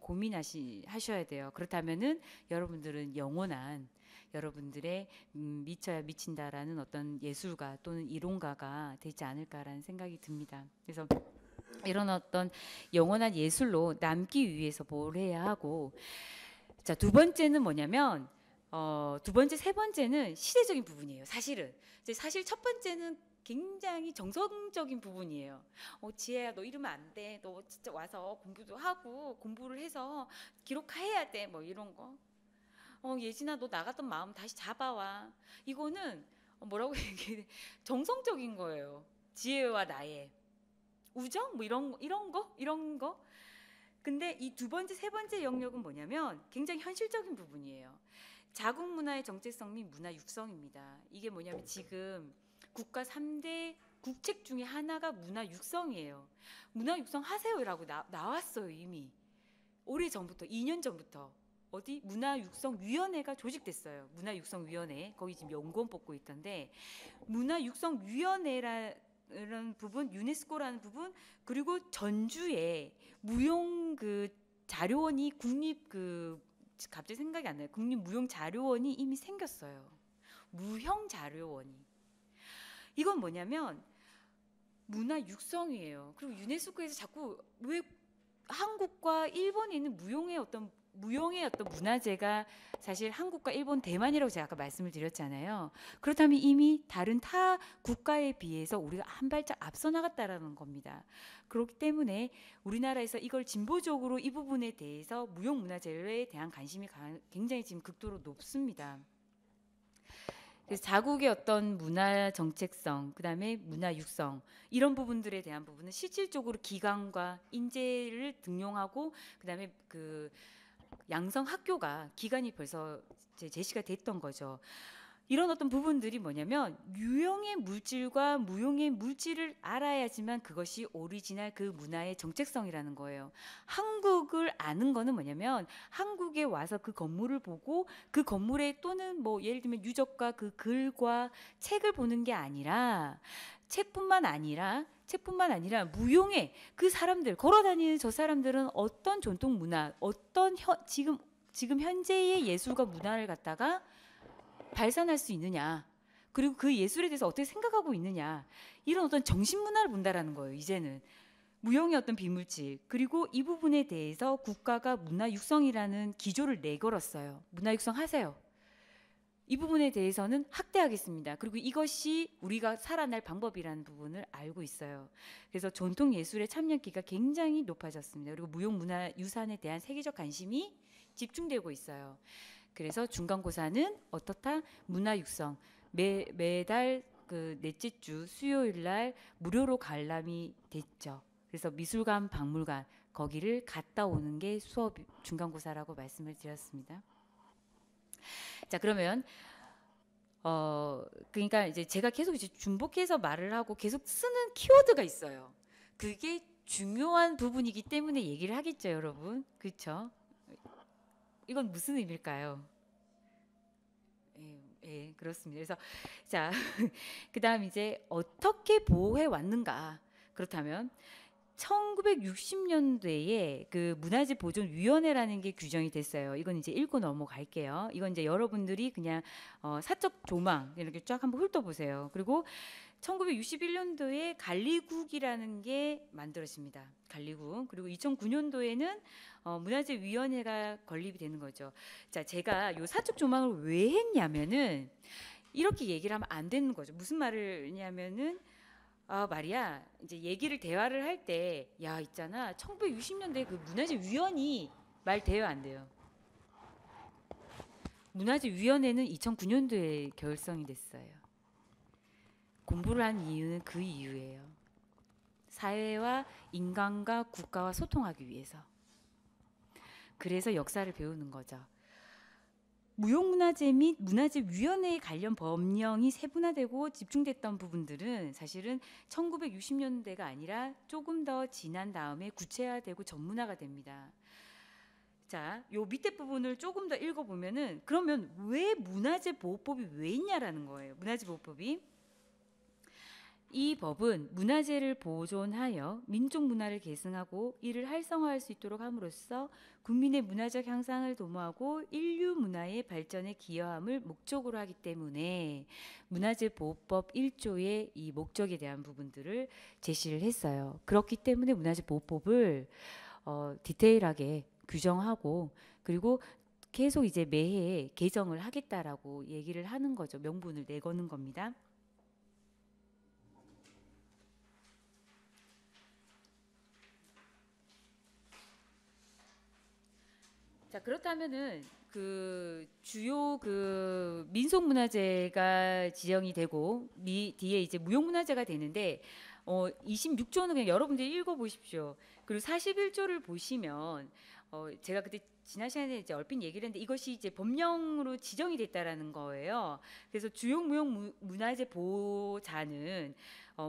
하셔야 돼요. 그렇다면은 여러분들은 영원한 여러분들의 미쳐야 미친다라는 어떤 예술가 또는 이론가가 되지 않을까라는 생각이 듭니다. 그래서 이런 어떤 영원한 예술로 남기 위해서 뭘 해야 하고, 자, 두 번째는 뭐냐면 두 번째, 세 번째는 시대적인 부분이에요. 사실은 사실 첫 번째는 굉장히 정성적인 부분이에요. 지혜야, 너 이러면 안 돼. 너 진짜 와서 공부도 하고 공부를 해서 기록해야 돼. 뭐 이런 거. 예진아, 너 나갔던 마음 다시 잡아와. 이거는 뭐라고 얘기해? 정성적인 거예요. 지혜와 나의 우정, 뭐 이런 거. 근데 이 두 번째, 세 번째 영역은 뭐냐면 굉장히 현실적인 부분이에요. 자국 문화의 정체성 및 문화 육성입니다. 이게 뭐냐면 지금 국가 3대 국책 중에 하나가 문화 육성이에요. 문화 육성 하세요라고 나왔어요. 이미 오래전부터, 2년 전부터. 어디 문화육성위원회가 조직됐어요. 문화육성위원회. 거기 지금 연구원 뽑고 있던데, 문화육성위원회라는 부분, 유네스코라는 부분, 그리고 전주에 무용 그 자료원이 갑자기 생각이 안 나요. 국립무용자료원이 이미 생겼어요. 무형자료원이. 이건 뭐냐면 문화육성이에요. 그리고 유네스코에서 자꾸 왜 한국과 일본에 있는 무용의 어떤 문화재가 사실 한국과 일본, 대만이라고 제가 아까 말씀을 드렸잖아요. 그렇다면 이미 다른 타 국가에 비해서 우리가 한 발짝 앞서 나갔다라는 겁니다. 그렇기 때문에 우리나라에서 이걸 진보적으로 이 부분에 대해서 무형 문화재에 대한 관심이 굉장히 지금 극도로 높습니다. 그래서 자국의 어떤 문화 정책성, 그다음에 문화 육성, 이런 부분들에 대한 부분은 실질적으로 기관과 인재를 등용하고, 그다음에 그 양성 학교가 기간이 벌써 제시가 됐던 거죠. 이런 어떤 부분들이 뭐냐면 유형의 물질과 무형의 물질을 알아야지만 그것이 오리지널 그 문화의 정체성이라는 거예요. 한국을 아는 거는 뭐냐면 한국에 와서 그 건물을 보고 그 건물에, 또는 뭐 예를 들면 유적과 그 글과 책을 보는 게 아니라, 책뿐만 아니라 무용의 그 사람들, 걸어다니는 저 사람들은 어떤 전통 문화, 어떤 지금 현재의 예술과 문화를 갖다가 발산할 수 있느냐, 그리고 그 예술에 대해서 어떻게 생각하고 있느냐, 이런 어떤 정신 문화를 본다라는 거예요. 이제는 무형의 어떤 비물질, 그리고 이 부분에 대해서 국가가 문화 육성이라는 기조를 내걸었어요. 문화 육성 하세요. 이 부분에 대해서는 확대하겠습니다. 그리고 이것이 우리가 살아날 방법이라는 부분을 알고 있어요. 그래서 전통 예술의 참여기가 굉장히 높아졌습니다. 그리고 무형문화유산에 대한 세계적 관심이 집중되고 있어요. 그래서 중간고사는 어떻다? 문화육성. 매달 그 넷째 주 수요일 날 무료로 관람이 됐죠. 그래서 미술관, 박물관, 거기를 갔다 오는 게 수업 중간고사라고 말씀을 드렸습니다. 자, 그러면 그러니까 이제 제가 계속 이제 중복해서 말을 하고 계속 쓰는 키워드가 있어요. 그게 중요한 부분이기 때문에 얘기를 하겠죠, 여러분. 그렇죠? 이건 무슨 의미일까요? 예, 그렇습니다. 그래서 자, 그다음 이제 어떻게 보호해 왔는가? 그렇다면 1960년대에 그 문화재 보존 위원회라는 게 규정이 됐어요. 이건 이제 읽고 넘어갈게요. 이건 이제 여러분들이 그냥 사적 조망 이렇게 쫙 한번 훑어보세요. 그리고 1961년도에 관리국이라는 게 만들어집니다. 관리국. 그리고 2009년도에는 문화재 위원회가 건립이 되는 거죠. 자, 제가 요 사적 조망을 왜 했냐면은 이렇게 얘기를 하면 안 되는 거죠. 무슨 말을 했냐면은 말이야, 이제 대화를 할 때, 야, 있잖아, 1960년대 그 문화재위원이 말 돼요, 안 돼요? 문화재위원회는 2009년도에 결성이 됐어요. 공부를 한 이유는 그 이유예요. 사회와 인간과 국가와 소통하기 위해서. 그래서 역사를 배우는 거죠. 무형문화재 및 문화재위원회에 관련 법령이 세분화되고 집중됐던 부분들은 사실은 1960년대가 아니라 조금 더 지난 다음에 구체화되고 전문화가 됩니다. 자, 요 밑에 부분을 조금 더 읽어보면은, 그러면 왜 문화재보호법이 왜 있냐라는 거예요. 문화재보호법이 이 법은 문화재를 보존하여 민족 문화를 계승하고 이를 활성화할 수 있도록 함으로써 국민의 문화적 향상을 도모하고 인류 문화의 발전에 기여함을 목적으로 하기 때문에 문화재 보호법 1조의 이 목적에 대한 부분들을 제시를 했어요. 그렇기 때문에 문화재 보호법을 디테일하게 규정하고 그리고 계속 이제 매해 개정을 하겠다라고 얘기를 하는 거죠. 명분을 내거는 겁니다. 자, 그렇다면은 그 주요 그 민속 문화재가 지정이 되고 뒤에 이제 무형 문화재가 되는데 26조는 그냥 여러분들이 읽어 보십시오. 그리고 41조를 보시면 제가 그때 지난 시간에 이제 얼핏 얘기를 했는데 이것이 이제 법령으로 지정이 됐다라는 거예요. 그래서 주요 무형 문화재 보호자는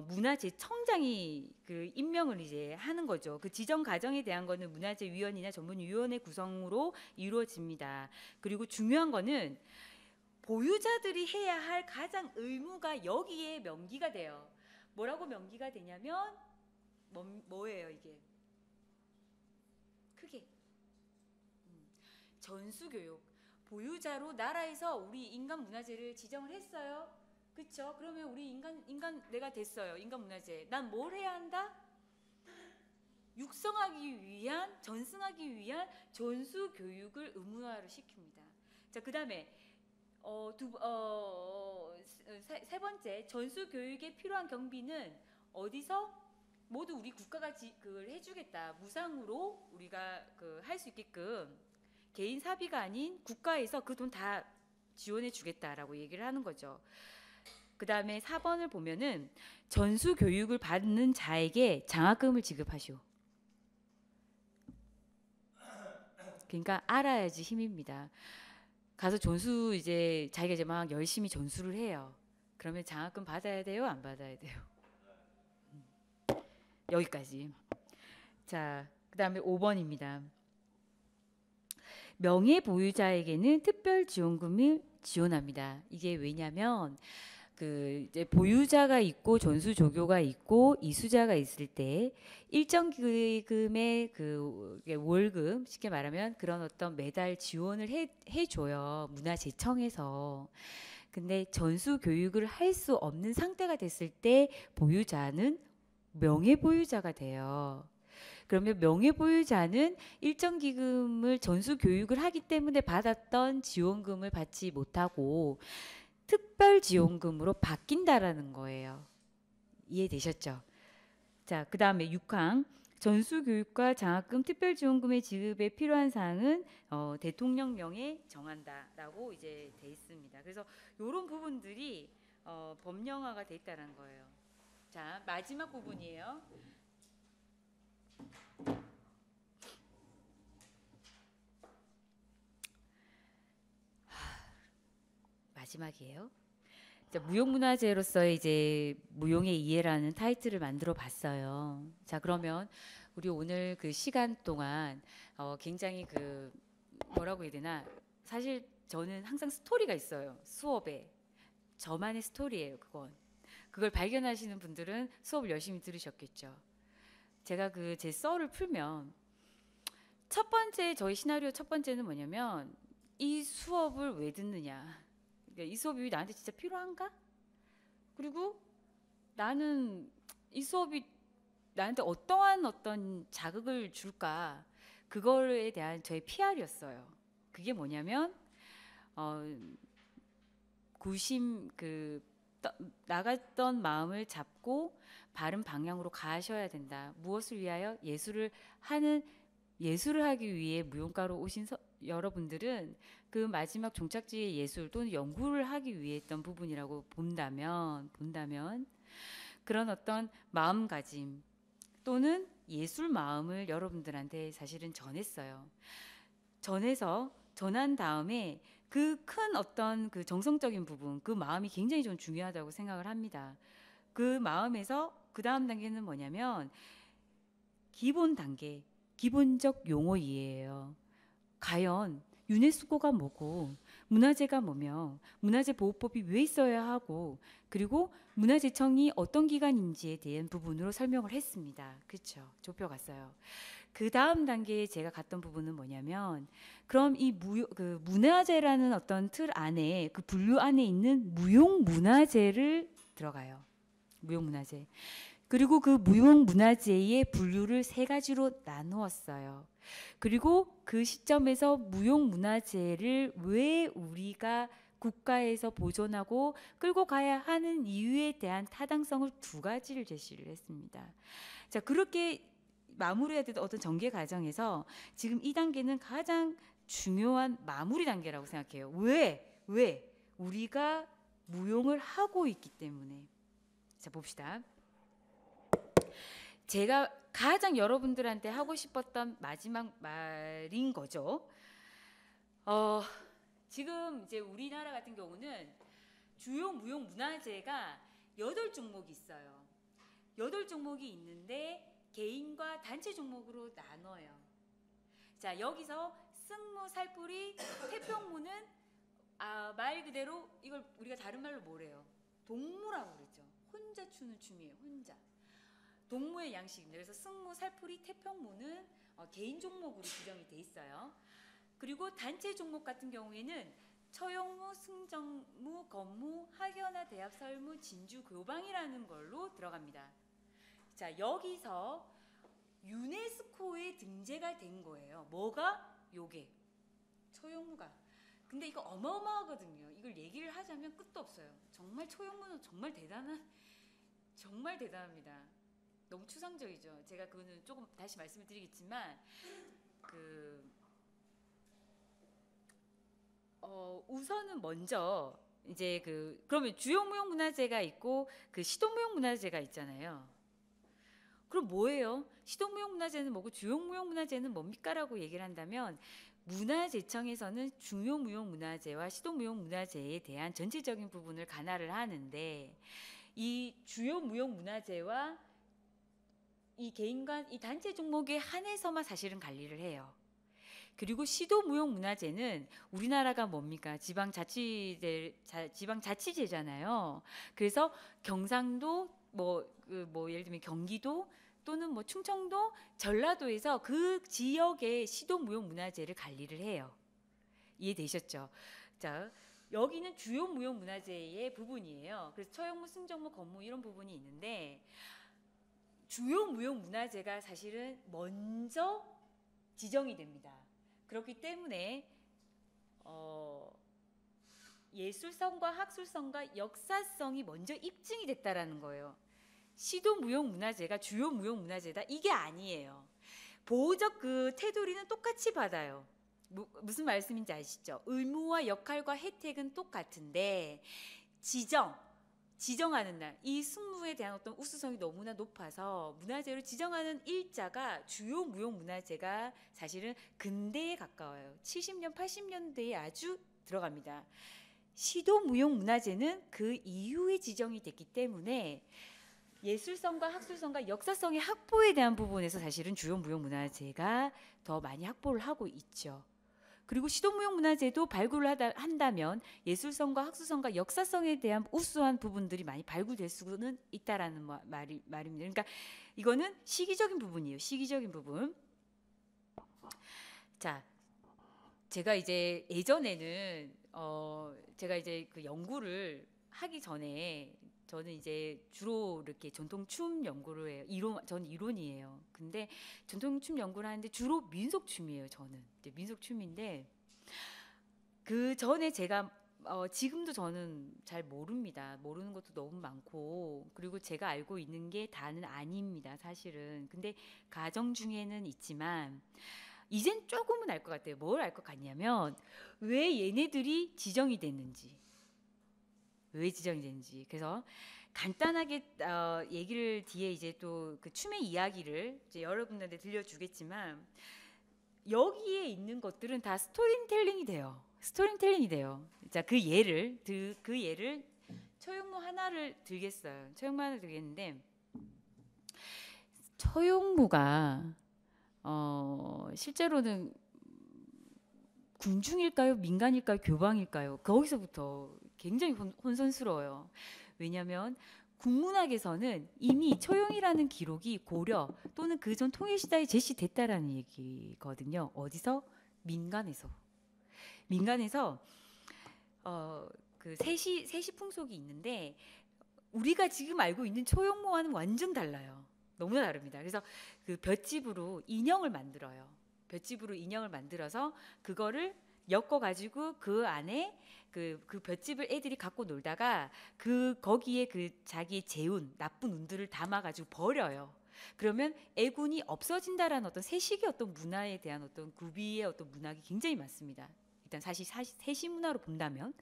문화재청장이 그 임명을 이제 하는 거죠. 그 지정 과정에 대한 거는 문화재위원이나 전문위원회 구성으로 이루어집니다. 그리고 중요한 거는 보유자들이 해야 할 가장 의무가 여기에 명기가 돼요. 뭐라고 명기가 되냐면 뭐예요 이게? 크게 전수교육. 보유자로 나라에서 우리 인간 문화재를 지정을 했어요. 그쵸? 그러면 우리 인간 내가 됐어요. 인간 문화재. 난 뭘 해야 한다? 육성하기 위한, 전승하기 위한 전수 교육을 의무화를 시킵니다. 자, 그다음에 세 번째 전수 교육에 필요한 경비는 어디서 모두 우리 국가가 그걸 해주겠다. 무상으로 우리가 그 할 수 있게끔 개인 사비가 아닌 국가에서 그 돈 다 지원해 주겠다라고 얘기를 하는 거죠. 그 다음에 4번을 보면은 전수 교육을 받는 자에게 장학금을 지급하시오. 그러니까 알아야지 힘입니다. 가서 전수 이제 자기가 이제 막 열심히 전수를 해요. 그러면 장학금 받아야 돼요? 안 받아야 돼요? 여기까지. 자, 그 다음에 5번입니다. 명예 보유자에게는 특별 지원금을 지원합니다. 이게 왜냐면 그 이제 보유자가 있고 전수 조교가 있고 이수자가 있을 때 일정 금의 그 월급 쉽게 말하면 그런 어떤 매달 지원을 해줘요. 문화재청에서. 근데 전수 교육을 할 수 없는 상태가 됐을 때 보유자는 명예 보유자가 돼요. 그러면 명예 보유자는 일정 기금을 전수 교육을 하기 때문에 받았던 지원금을 받지 못하고 특별 지원금으로 바뀐다라는 거예요. 이해되셨죠? 자, 그 다음에 6항 전수 교육과 장학금 특별 지원금의 지급에 필요한 사항은 대통령령에 정한다라고 이제 돼 있습니다. 그래서 이런 부분들이 법령화가 돼 있다는 거예요. 자, 마지막 부분이에요. 마지막이에요. 자, 무형문화재로서의 이제 무용의 이해라는 타이틀을 만들어 봤어요. 자, 그러면 우리 오늘 그 시간 동안 굉장히 그 뭐라고 해야 되나? 사실 저는 항상 스토리가 있어요. 수업에. 저만의 스토리예요, 그건. 그걸 발견하시는 분들은 수업을 열심히 들으셨겠죠. 제가 그 제 썰을 풀면 첫 번째 저희 시나리오 첫 번째는 뭐냐면 이 수업을 왜 듣느냐? 이 수업이 나한테 진짜 필요한가? 그리고 나는 이 수업이 나한테 어떤 자극을 줄까? 그거에 대한 저의 PR이었어요. 그게 뭐냐면 나갔던 마음을 잡고 바른 방향으로 가셔야 된다. 무엇을 위하여? 예술을 하기 위해 무용가로 오신 여러분들은 그 마지막 종착지의 예술 또는 연구를 하기 위해 했던 부분이라고 본다면 그런 어떤 마음가짐 또는 예술 마음을 여러분들한테 사실은 전했어요. 전한 다음에 그 큰 어떤 그 정성적인 부분, 그 마음이 굉장히 좀 중요하다고 생각을 합니다. 그 마음에서 그 다음 단계는 뭐냐면 기본 단계, 기본적 용어 이해예요. 과연 유네스코가 뭐고 문화재가 뭐며 문화재 보호법이 왜 있어야 하고 그리고 문화재청이 어떤 기관인지에 대한 부분으로 설명을 했습니다. 그렇죠? 좁혀갔어요. 그 다음 단계에 제가 갔던 부분은 뭐냐면 그럼 이 문화재라는 어떤 틀 안에 그 분류 안에 있는 무용문화재를 들어가요. 무용문화재. 그리고 그 무용문화재의 분류를 세 가지로 나누었어요. 그리고 그 시점에서 무용문화재를 왜 우리가 국가에서 보존하고 끌고 가야 하는 이유에 대한 타당성을 두 가지를 제시를 했습니다. 자, 그렇게 마무리해야 되는 어떤 전개 과정에서 지금 이 단계는 가장 중요한 마무리 단계라고 생각해요. 왜? 우리가 무용을 하고 있기 때문에. 자, 봅시다. 제가 가장 여러분들한테 하고 싶었던 마지막 말인 거죠. 지금 이제 우리나라 같은 경우는 주요 무용 문화재가 8종목이 있어요. 8종목이 있는데 개인과 단체 종목으로 나눠요. 자, 여기서 승무, 살풀이, 태평무는 말 그대로 이걸 우리가 다른 말로 뭐래요? 동무라고 그러죠. 혼자 추는 춤이에요. 혼자. 동무의 양식입니다. 그래서 승무, 살풀이, 태평무는 개인 종목으로 규정이 돼 있어요. 그리고 단체 종목 같은 경우에는 처용무, 승정무, 건무, 학연화, 대합, 설무, 진주, 교방이라는 걸로 들어갑니다. 자, 여기서 유네스코에 등재가 된 거예요. 뭐가? 요게 처용무가. 근데 이거 어마어마하거든요. 이걸 얘기를 하자면 끝도 없어요. 정말 처용무는 정말 대단합니다. 너무 추상적이죠. 제가 그거는 조금 다시 말씀을 드리겠지만 우선은 먼저 이제 그러면 주요 무용 문화재가 있고 그 시도 무용 문화재가 있잖아요. 그럼 뭐예요? 시도 무용 문화재는 뭐고 주요 무용 문화재는 뭡니까라고 얘기를 한다면 문화재청에서는 중요 무용 문화재와 시도 무용 문화재에 대한 전체적인 부분을 관할을 하는데 이 주요 무용 문화재와 이 개인과 이 단체 종목에 한해서만 사실은 관리를 해요. 그리고 시도무용문화재는 우리나라가 뭡니까? 지방자치제잖아요. 그래서 경상도 예를 들면 경기도 또는 충청도, 전라도에서 그 지역의 시도무용문화재를 관리를 해요. 이해되셨죠? 자, 여기는 주요 무용문화재의 부분이에요. 그래서 처용무, 승정무, 건무 이런 부분이 있는데 주요 무용문화재가 사실은 먼저 지정이 됩니다. 그렇기 때문에 예술성과 학술성과 역사성이 먼저 입증이 됐다라는 거예요. 시도 무용문화재가 주요 무용문화재다 이게 아니에요. 보호적 테두리는 똑같이 받아요. 무슨 말씀인지 아시죠? 의무와 역할과 혜택은 똑같은데 지정하는 날, 이 승무에 대한 어떤 우수성이 너무나 높아서 문화재로 지정하는 일자가 주요 무용문화재가 사실은 근대에 가까워요. 70년, 80년대에 아주 들어갑니다. 시도 무용문화재는 그 이후에 지정이 됐기 때문에 예술성과 학술성과 역사성의 확보에 대한 부분에서 사실은 주요 무용문화재가 더 많이 확보를 하고 있죠. 그리고 시도무용문화재도 발굴을 한다면 예술성과 학술성과 역사성에 대한 우수한 부분들이 많이 발굴될 수는 있다라는 말입니다. 그러니까 이거는 시기적인 부분이에요. 시기적인 부분. 자, 제가 이제 예전에는 제가 이제 그 연구를 하기 전에 저는 이제 주로 이렇게 전통춤 연구를 해요. 저는 이론이에요. 근데 전통춤 연구를 하는데 주로 민속춤이에요. 저는 민속춤인데 그 전에 제가 지금도 저는 잘 모릅니다. 모르는 것도 너무 많고 그리고 제가 알고 있는 게 다는 아닙니다. 사실은. 근데 가정 중에는 있지만 이젠 조금은 알 것 같아요. 뭘 알 것 같냐면 왜 얘네들이 지정이 됐는지. 왜 지정이 되는지. 그래서 간단하게 얘기를 뒤에 이제 또 그 춤의 이야기를 이제 여러분들한테 들려주겠지만 여기에 있는 것들은 다 스토리텔링이 돼요. 자, 그 예를 처용무 하나를 들겠어요. 처용무 하나를 들겠는데 처용무가 실제로는 군중일까요? 민간일까요? 교방일까요? 거기서부터 굉장히 혼선스러워요. 왜냐하면 국문학에서는 이미 초용이라는 기록이 고려 또는 그전 통일시대에 제시됐다라는 얘기거든요. 어디서? 민간에서. 민간에서 그 세시 풍속이 있는데 우리가 지금 알고 있는 초용모와는 완전 달라요. 너무 다릅니다. 그래서 그 볏짚으로 인형을 만들어요. 볏짚으로 인형을 만들어서 그거를 엮어가지고 그 안에 그 볏짚을 애들이 갖고 놀다가 거기에 그 자기의 재운, 나쁜 운들을 담아가지고 버려요. 그러면 애군이 없어진다라는 어떤 세식의 어떤 문화에 대한 어떤 구비의 어떤 문학이 굉장히 많습니다. 일단 사실 세시 문화로 본다면,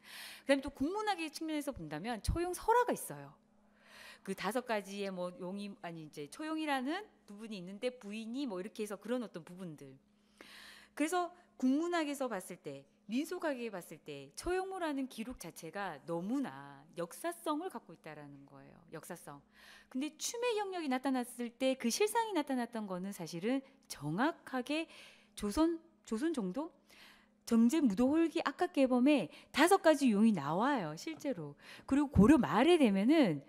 그다음에 또 국문학의 측면에서 본다면 초용 설화가 있어요. 그 5가지의 뭐 용이 아니 이제 초용이라는 부분이 있는데 부인이 뭐 이렇게 해서 그런 어떤 부분들. 그래서 국문학에서 봤을 때, 민속학에 봤을 때 초용모라는 기록 자체가 너무나 역사성을 갖고 있다라는 거예요. 역사성. 근데 춤의 영역이 나타났을 때 그 실상이 나타났던 거는 사실은 정확하게 조선 정도? 정제 무도 홀기 악각개범에 5가지 용이 나와요, 실제로. 그리고 고려 말에 되면은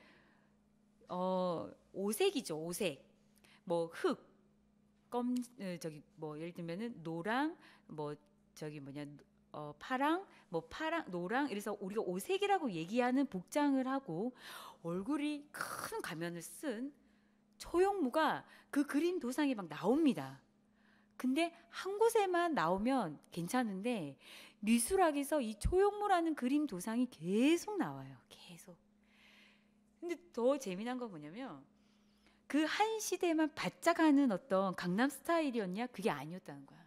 오색이죠, 오색. 뭐 흑, 저기 뭐 예를 들면은 노랑, 뭐 저기 뭐냐 파랑, 뭐 파랑, 노랑, 이래서 우리가 오색이라고 얘기하는 복장을 하고 얼굴이 큰 가면을 쓴 초용무가 그 그림 도상에 막 나옵니다. 근데 한 곳에만 나오면 괜찮은데 미술학에서 이 초용무라는 그림 도상이 계속 나와요. 계속. 근데 더 재미난 건 뭐냐면 그 한 시대만 바짝하는 어떤 강남 스타일이었냐? 그게 아니었다는 거야.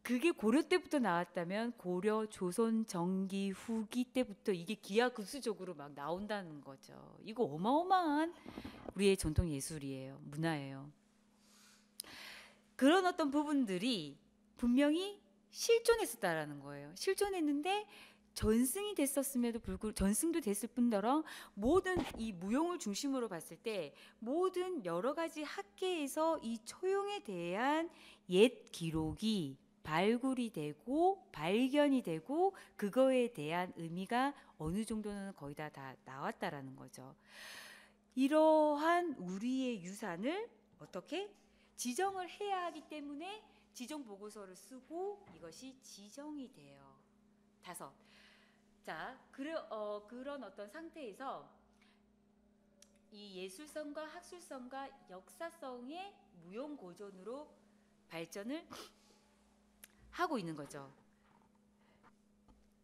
그게 고려 때부터 나왔다면 고려, 조선, 정기, 후기 때부터 이게 기하급수적으로 막 나온다는 거죠. 이거 어마어마한 우리의 전통 예술이에요. 문화예요. 그런 어떤 부분들이 분명히 실존했었다라는 거예요. 실존했는데 전승이 됐었음에도 불구하고 전승도 됐을 뿐더러 모든 이 무용을 중심으로 봤을 때 모든 여러 가지 학계에서 이 초용에 대한 옛 기록이 발굴이 되고 발견이 되고 그거에 대한 의미가 어느 정도는 거의 다 나왔다라는 거죠. 이러한 우리의 유산을 어떻게 지정을 해야 하기 때문에 지정 보고서를 쓰고 이것이 지정이 돼요. 5. 자, 그런 어떤 상태에서 이 예술성과 학술성과 역사성의 무용 고전으로 발전을 하고 있는 거죠.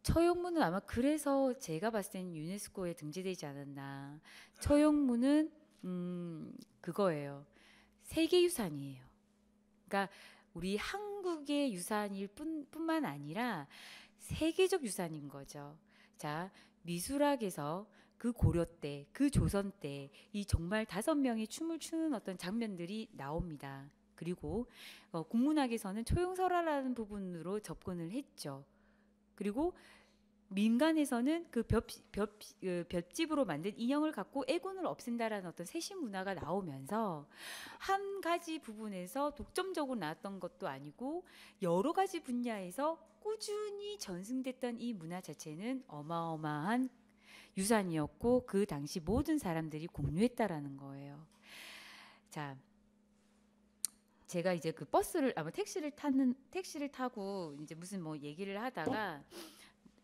처용무는 아마 그래서 제가 봤을 때는 유네스코에 등재되지 않았나. 처용무는 그거예요. 세계유산이에요. 그러니까 우리 한국의 유산일 뿐만 아니라 세계적 유산인 거죠. 자, 미술학에서 그 고려 때, 그 조선 때 이 정말 5명이 춤을 추는 어떤 장면들이 나옵니다. 그리고 국문학에서는 초용설화라는 부분으로 접근을 했죠. 그리고 민간에서는 그 볏짚으로 만든 인형을 갖고 애군을 없앤다라는 어떤 세시 문화가 나오면서 한 가지 부분에서 독점적으로 나왔던 것도 아니고 여러 가지 분야에서 꾸준히 전승됐던 이 문화 자체는 어마어마한 유산이었고 그 당시 모든 사람들이 공유했다라는 거예요. 자, 제가 이제 그 버스를 아마 택시를 타고 이제 무슨 뭐 얘기를 하다가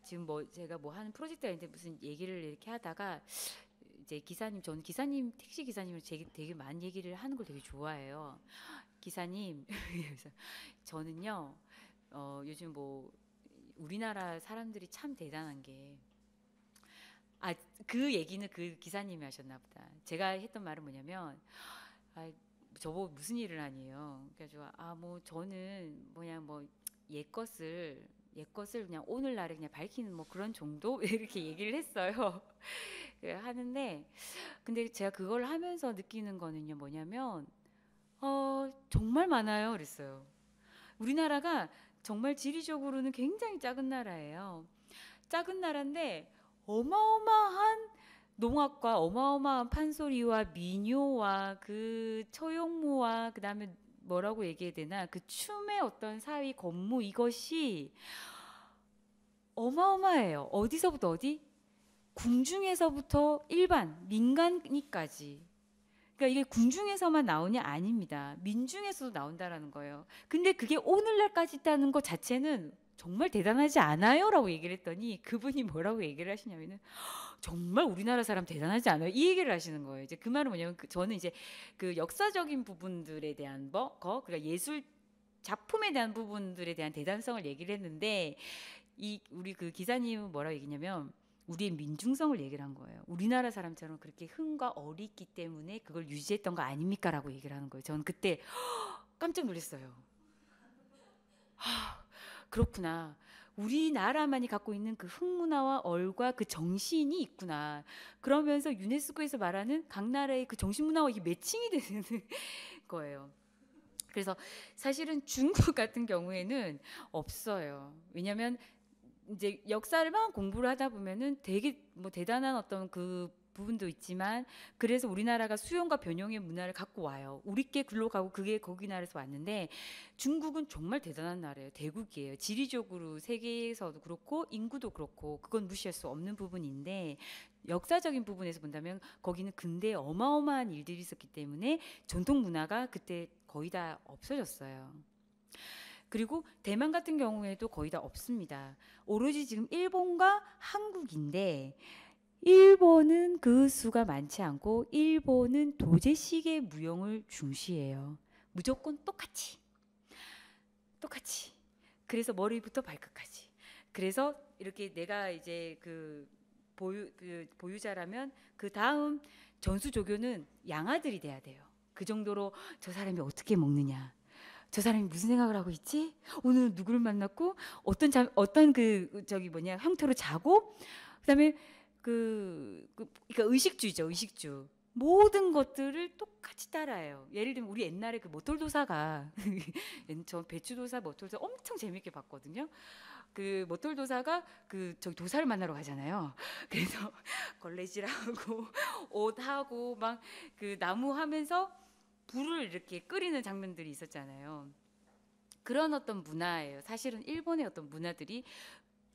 지금 뭐 제가 뭐 하는 프로젝트가 있는데 무슨 얘기를 이렇게 하다가 이제 저는 기사님 택시 기사님을 되게 많이 얘기를 하는 걸 되게 좋아해요. 기사님 그래서 저는요 요즘 뭐 우리나라 사람들이 참 대단한 게 그 얘기는 그 기사님이 하셨나 보다. 제가 했던 말은 뭐냐면 저보고 무슨 일을 하니요. 그래서 뭐 저는 그냥 뭐 옛것을 그냥 오늘날에 그냥 밝히는 뭐 그런 정도 이렇게 얘기를 했어요. 하는데 근데 제가 그걸 하면서 느끼는 거는요 뭐냐면 정말 많아요. 그랬어요. 우리나라가 정말 지리적으로는 굉장히 작은 나라예요. 작은 나라인데 어마어마한 농악과 어마어마한 판소리와 민요와 그 처용무와 그 다음에 뭐라고 얘기해야 되나 그 춤의 어떤 사위 건무 이것이 어마어마해요. 어디서부터 어디? 궁중에서부터 일반 민간인까지. 그러니까 이게 궁중에서만 나오냐? 아닙니다. 민중에서도 나온다라는 거예요. 근데 그게 오늘날까지 있다는 것 자체는 정말 대단하지 않아요? 라고 얘기를 했더니 그분이 뭐라고 얘기를 하시냐면은 정말 우리나라 사람 대단하지 않아요? 이 얘기를 하시는 거예요. 이제 그 말은 뭐냐면 저는 이제 그 역사적인 부분들에 대한 그러니까 예술 작품에 대한 부분들에 대한 대단성을 얘기를 했는데 우리 그 기자님은 뭐라고 얘기냐면 우리의 민중성을 얘기를 한 거예요. 우리나라 사람처럼 그렇게 흥과 어리 있기 때문에 그걸 유지했던 거 아닙니까? 라고 얘기를 하는 거예요. 저는 그때 깜짝 놀랐어요. 그렇구나. 우리나라만이 갖고 있는 그 흥문화와 얼과 그 정신이 있구나. 그러면서 유네스코에서 말하는 각 나라의 그 정신문화와 이게 매칭이 되는 거예요. 그래서 사실은 중국 같은 경우에는 없어요. 왜냐하면 이제 역사를 막 공부를 하다 보면은 되게 뭐 대단한 어떤 그 부분도 있지만 그래서 우리나라가 수용과 변형의 문화를 갖고 와요. 우리께 글로 가고 그게 거기 나라에서 왔는데 중국은 정말 대단한 나라예요. 대국이에요. 지리적으로 세계에서도 그렇고 인구도 그렇고 그건 무시할 수 없는 부분인데 역사적인 부분에서 본다면 거기는 근대에 어마어마한 일들이 있었기 때문에 전통 문화가 그때 거의 다 없어졌어요. 그리고 대만 같은 경우에도 거의 다 없습니다. 오로지 지금 일본과 한국인데 일본은 그 수가 많지 않고 일본은 도제식의 무용을 중시해요. 무조건 똑같이. 그래서 머리부터 발끝까지. 그래서 이렇게 내가 이제 그 보유자라면 그 다음 전수조교는 양아들이 돼야 돼요. 그 정도로 저 사람이 어떻게 먹느냐. 저 사람이 무슨 생각을 하고 있지? 오늘 누구를 만났고 어떤 형태로 자고 그다음에 그러니까 의식주의죠. 의식주. 모든 것들을 똑같이 따라해요. 예를 들면 우리 옛날에 그 모털도사가 저 배추도사 모털도사 엄청 재밌게 봤거든요. 그 모털도사가 저기 도사를 만나러 가잖아요. 그래서 걸레질하고 옷하고 막 그 나무 하면서 불을 이렇게 끓이는 장면들이 있었잖아요. 그런 어떤 문화예요. 사실은 일본의 어떤 문화들이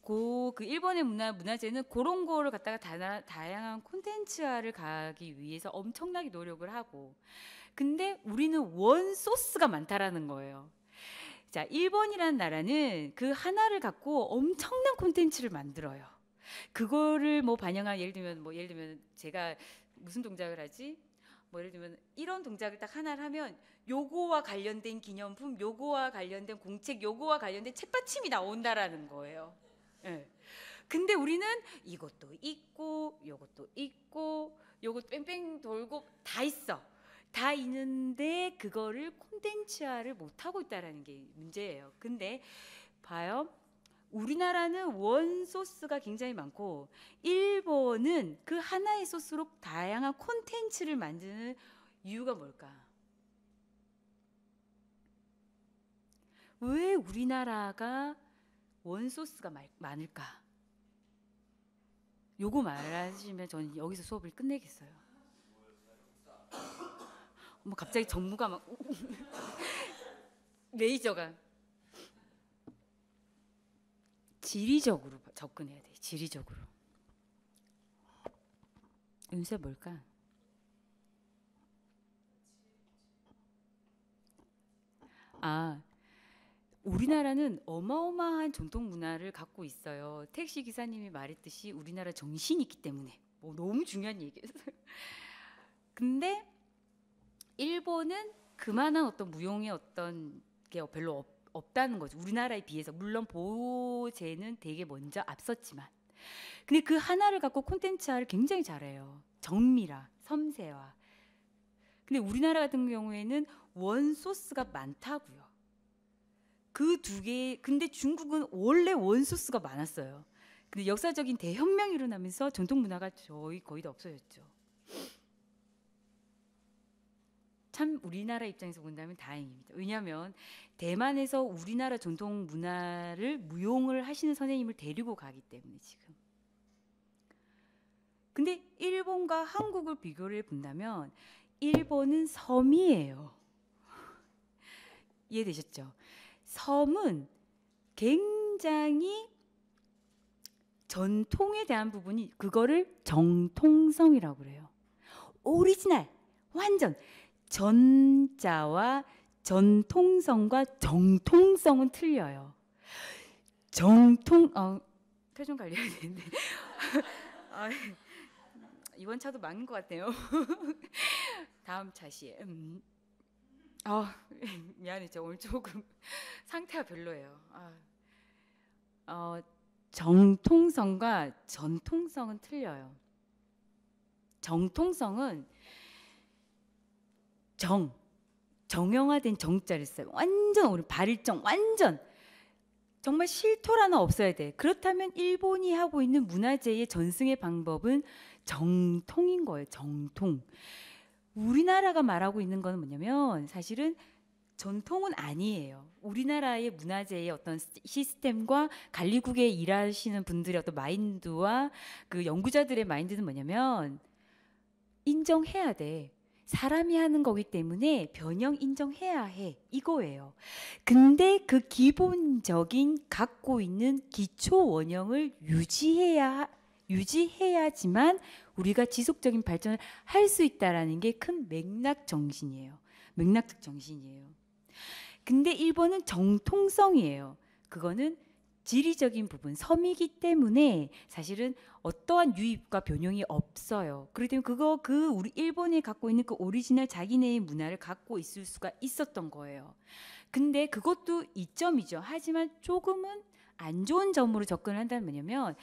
그 일본의 문화재는 그런 거를 갖다가 다양한 콘텐츠화를 가기 위해서 엄청나게 노력을 하고 근데 우리는 원 소스가 많다라는 거예요. 자, 일본이라는 나라는 그 하나를 갖고 엄청난 콘텐츠를 만들어요. 그거를 뭐 반영한 예를 들면 제가 무슨 동작을 하지? 뭐 예를 들면 이런 동작을 딱 하나를 하면 요거와 관련된 기념품, 요거와 관련된 공책, 요거와 관련된 책받침이 나온다라는 거예요. 예. 근데 우리는 이것도 있고 요것도 있고 요것 뺑뺑 돌고 다 있어. 다 있는데 그거를 콘텐츠화를 못 하고 있다라는 게 문제예요. 근데 봐요. 우리나라는 원 소스가 굉장히 많고 일본은 그 하나의 소스로 다양한 콘텐츠를 만드는 이유가 뭘까? 왜 우리나라가 원 소스가 많을까? 요거 말하시면 저는 여기서 수업을 끝내겠어요. 뭐 갑자기 전무가 막 레이저가 지리적으로 접근해야 돼. 지리적으로. 윤세 뭘까? 우리나라는 어마어마한 전통 문화를 갖고 있어요. 택시 기사님이 말했듯이 우리나라 정신이 있기 때문에 너무 중요한 얘기였어요. 근데 일본은 그만한 어떤 무용의 어떤 게 별로 없다는 거죠. 우리나라에 비해서 물론 보호제는 되게 먼저 앞섰지만 근데 그 하나를 갖고 콘텐츠화를 굉장히 잘해요. 정밀화, 섬세화. 근데 우리나라 같은 경우에는 원 소스가 많다고요. 그 두 개. 근데 중국은 원래 원 소스가 많았어요. 근데 역사적인 대혁명이 일어나면서 전통 문화가 거의 다 없어졌죠. 참 우리나라 입장에서 본다면 다행입니다. 왜냐하면 대만에서 우리나라 전통 문화를 무용을 하시는 선생님을 데리고 가기 때문에 지금. 근데 일본과 한국을 비교를 해본다면 일본은 섬이에요. 이해되셨죠? 섬은 굉장히 전통에 대한 부분이 그거를 정통성이라고 그래요. 오리지널, 완전 전자와 전통성과 정통성은 틀려요. 표정 관리해야 되는데 아, 이번 차도 막는 것 같네요. 다음 차 시에 미안해, 저 오늘 조금 상태가 별로예요. 정통성과 전통성은 틀려요. 정통성은 정형화된 정자를 써요. 완전 우리 발일정, 완전 정말 실토 하나 없어야 돼. 그렇다면 일본이 하고 있는 문화재의 전승의 방법은 정통인 거예요. 정통. 우리나라가 말하고 있는 거는 뭐냐면 사실은 전통은 아니에요. 우리나라의 문화재의 어떤 시스템과 관리국에 일하시는 분들의 어떤 마인드와 그 연구자들의 마인드는 뭐냐면 인정해야 돼. 사람이 하는 거기 때문에 변형 인정해야 해. 이거예요. 근데 그 기본적인 갖고 있는 기초 원형을 유지해야지만 우리가 지속적인 발전을 할 수 있다라는 게 큰 맥락 정신이에요. 맥락적 정신이에요. 근데 일본은 정통성이에요. 그거는 지리적인 부분, 섬이기 때문에 사실은 어떠한 유입과 변형이 없어요. 그렇기 때문에 우리 일본이 갖고 있는 그 오리지널 자기네의 문화를 갖고 있을 수가 있었던 거예요. 근데 그것도 이점이죠. 하지만 조금은 안 좋은 점으로 접근을 한다면 뭐냐면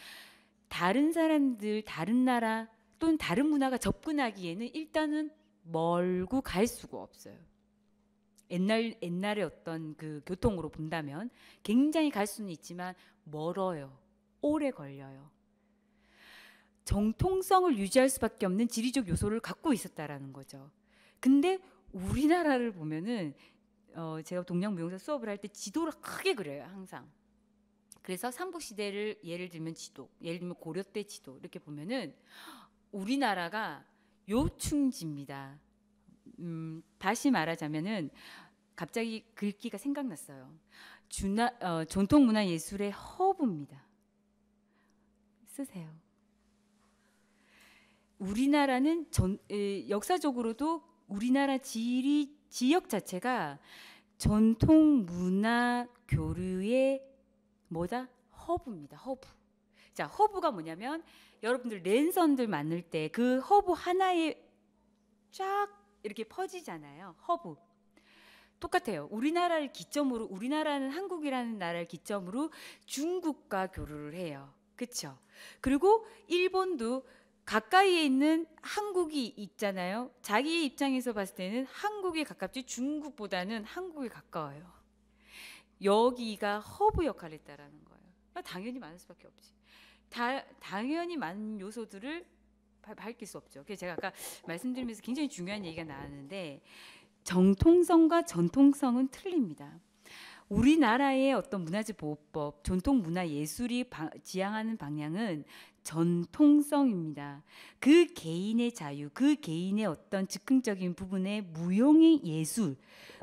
다른 사람들, 다른 나라 또는 다른 문화가 접근하기에는 일단은 멀고 갈 수가 없어요. 옛날의 어떤 그 교통으로 본다면 굉장히 갈 수는 있지만 멀어요. 오래 걸려요. 정통성을 유지할 수밖에 없는 지리적 요소를 갖고 있었다라는 거죠. 근데 우리나라를 보면은 제가 동양무용사 수업을 할 때 지도를 크게 그려요. 항상. 그래서 삼국시대를 예를 들면 고려 때 지도 이렇게 보면은 우리나라가 요충지입니다. 다시 말하자면은 갑자기 글귀가 생각났어요. 전통문화예술의 허브입니다. 쓰세요. 우리나라는 역사적으로도 우리나라 지역 자체가 전통문화 교류의 허브입니다. 허브. 자, 허브가 뭐냐면 여러분들 랜선들 만들 때 그 허브 하나에 쫙 이렇게 퍼지잖아요. 허브. 똑같아요. 우리나라는 한국이라는 나라를 기점으로 중국과 교류를 해요. 그렇죠? 그리고 일본도 가까이에 있는 한국이 있잖아요. 자기 입장에서 봤을 때는 한국에 가깝지 중국보다는 한국에 가까워요. 여기가 허브 역할을 했다라는 거예요. 당연히 많을 수밖에 없지. 당연히 많은 요소들을 밝힐 수 없죠. 그래서 제가 아까 말씀드리면서 굉장히 중요한 얘기가 나왔는데 정통성과 전통성은 틀립니다. 우리나라의 어떤 문화재 보호법, 전통 문화 예술이 지향하는 방향은 전통성입니다. 그 개인의 자유, 그 개인의 어떤 즉흥적인 부분의 무용의 예술,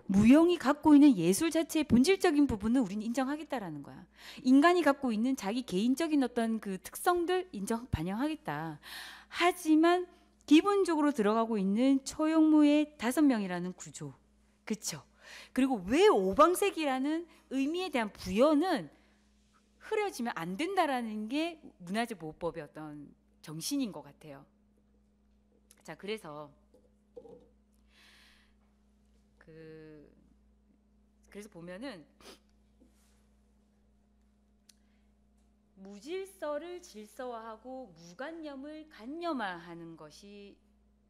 무용이 갖고 있는 예술 자체의 본질적인 부분은 우리는 인정하겠다라는 거야. 인간이 갖고 있는 자기 개인적인 어떤 그 특성들 반영하겠다. 하지만 기본적으로 들어가고 있는 초용무의 5명이라는 구조, 그렇죠? 그리고 왜 오방색이라는 의미에 대한 부여는 흐려지면 안 된다라는 게 문화재 보호법의 어떤 정신인 것 같아요. 자, 그래서 보면은 무질서를 질서화하고 무관념을 관념화하는 것이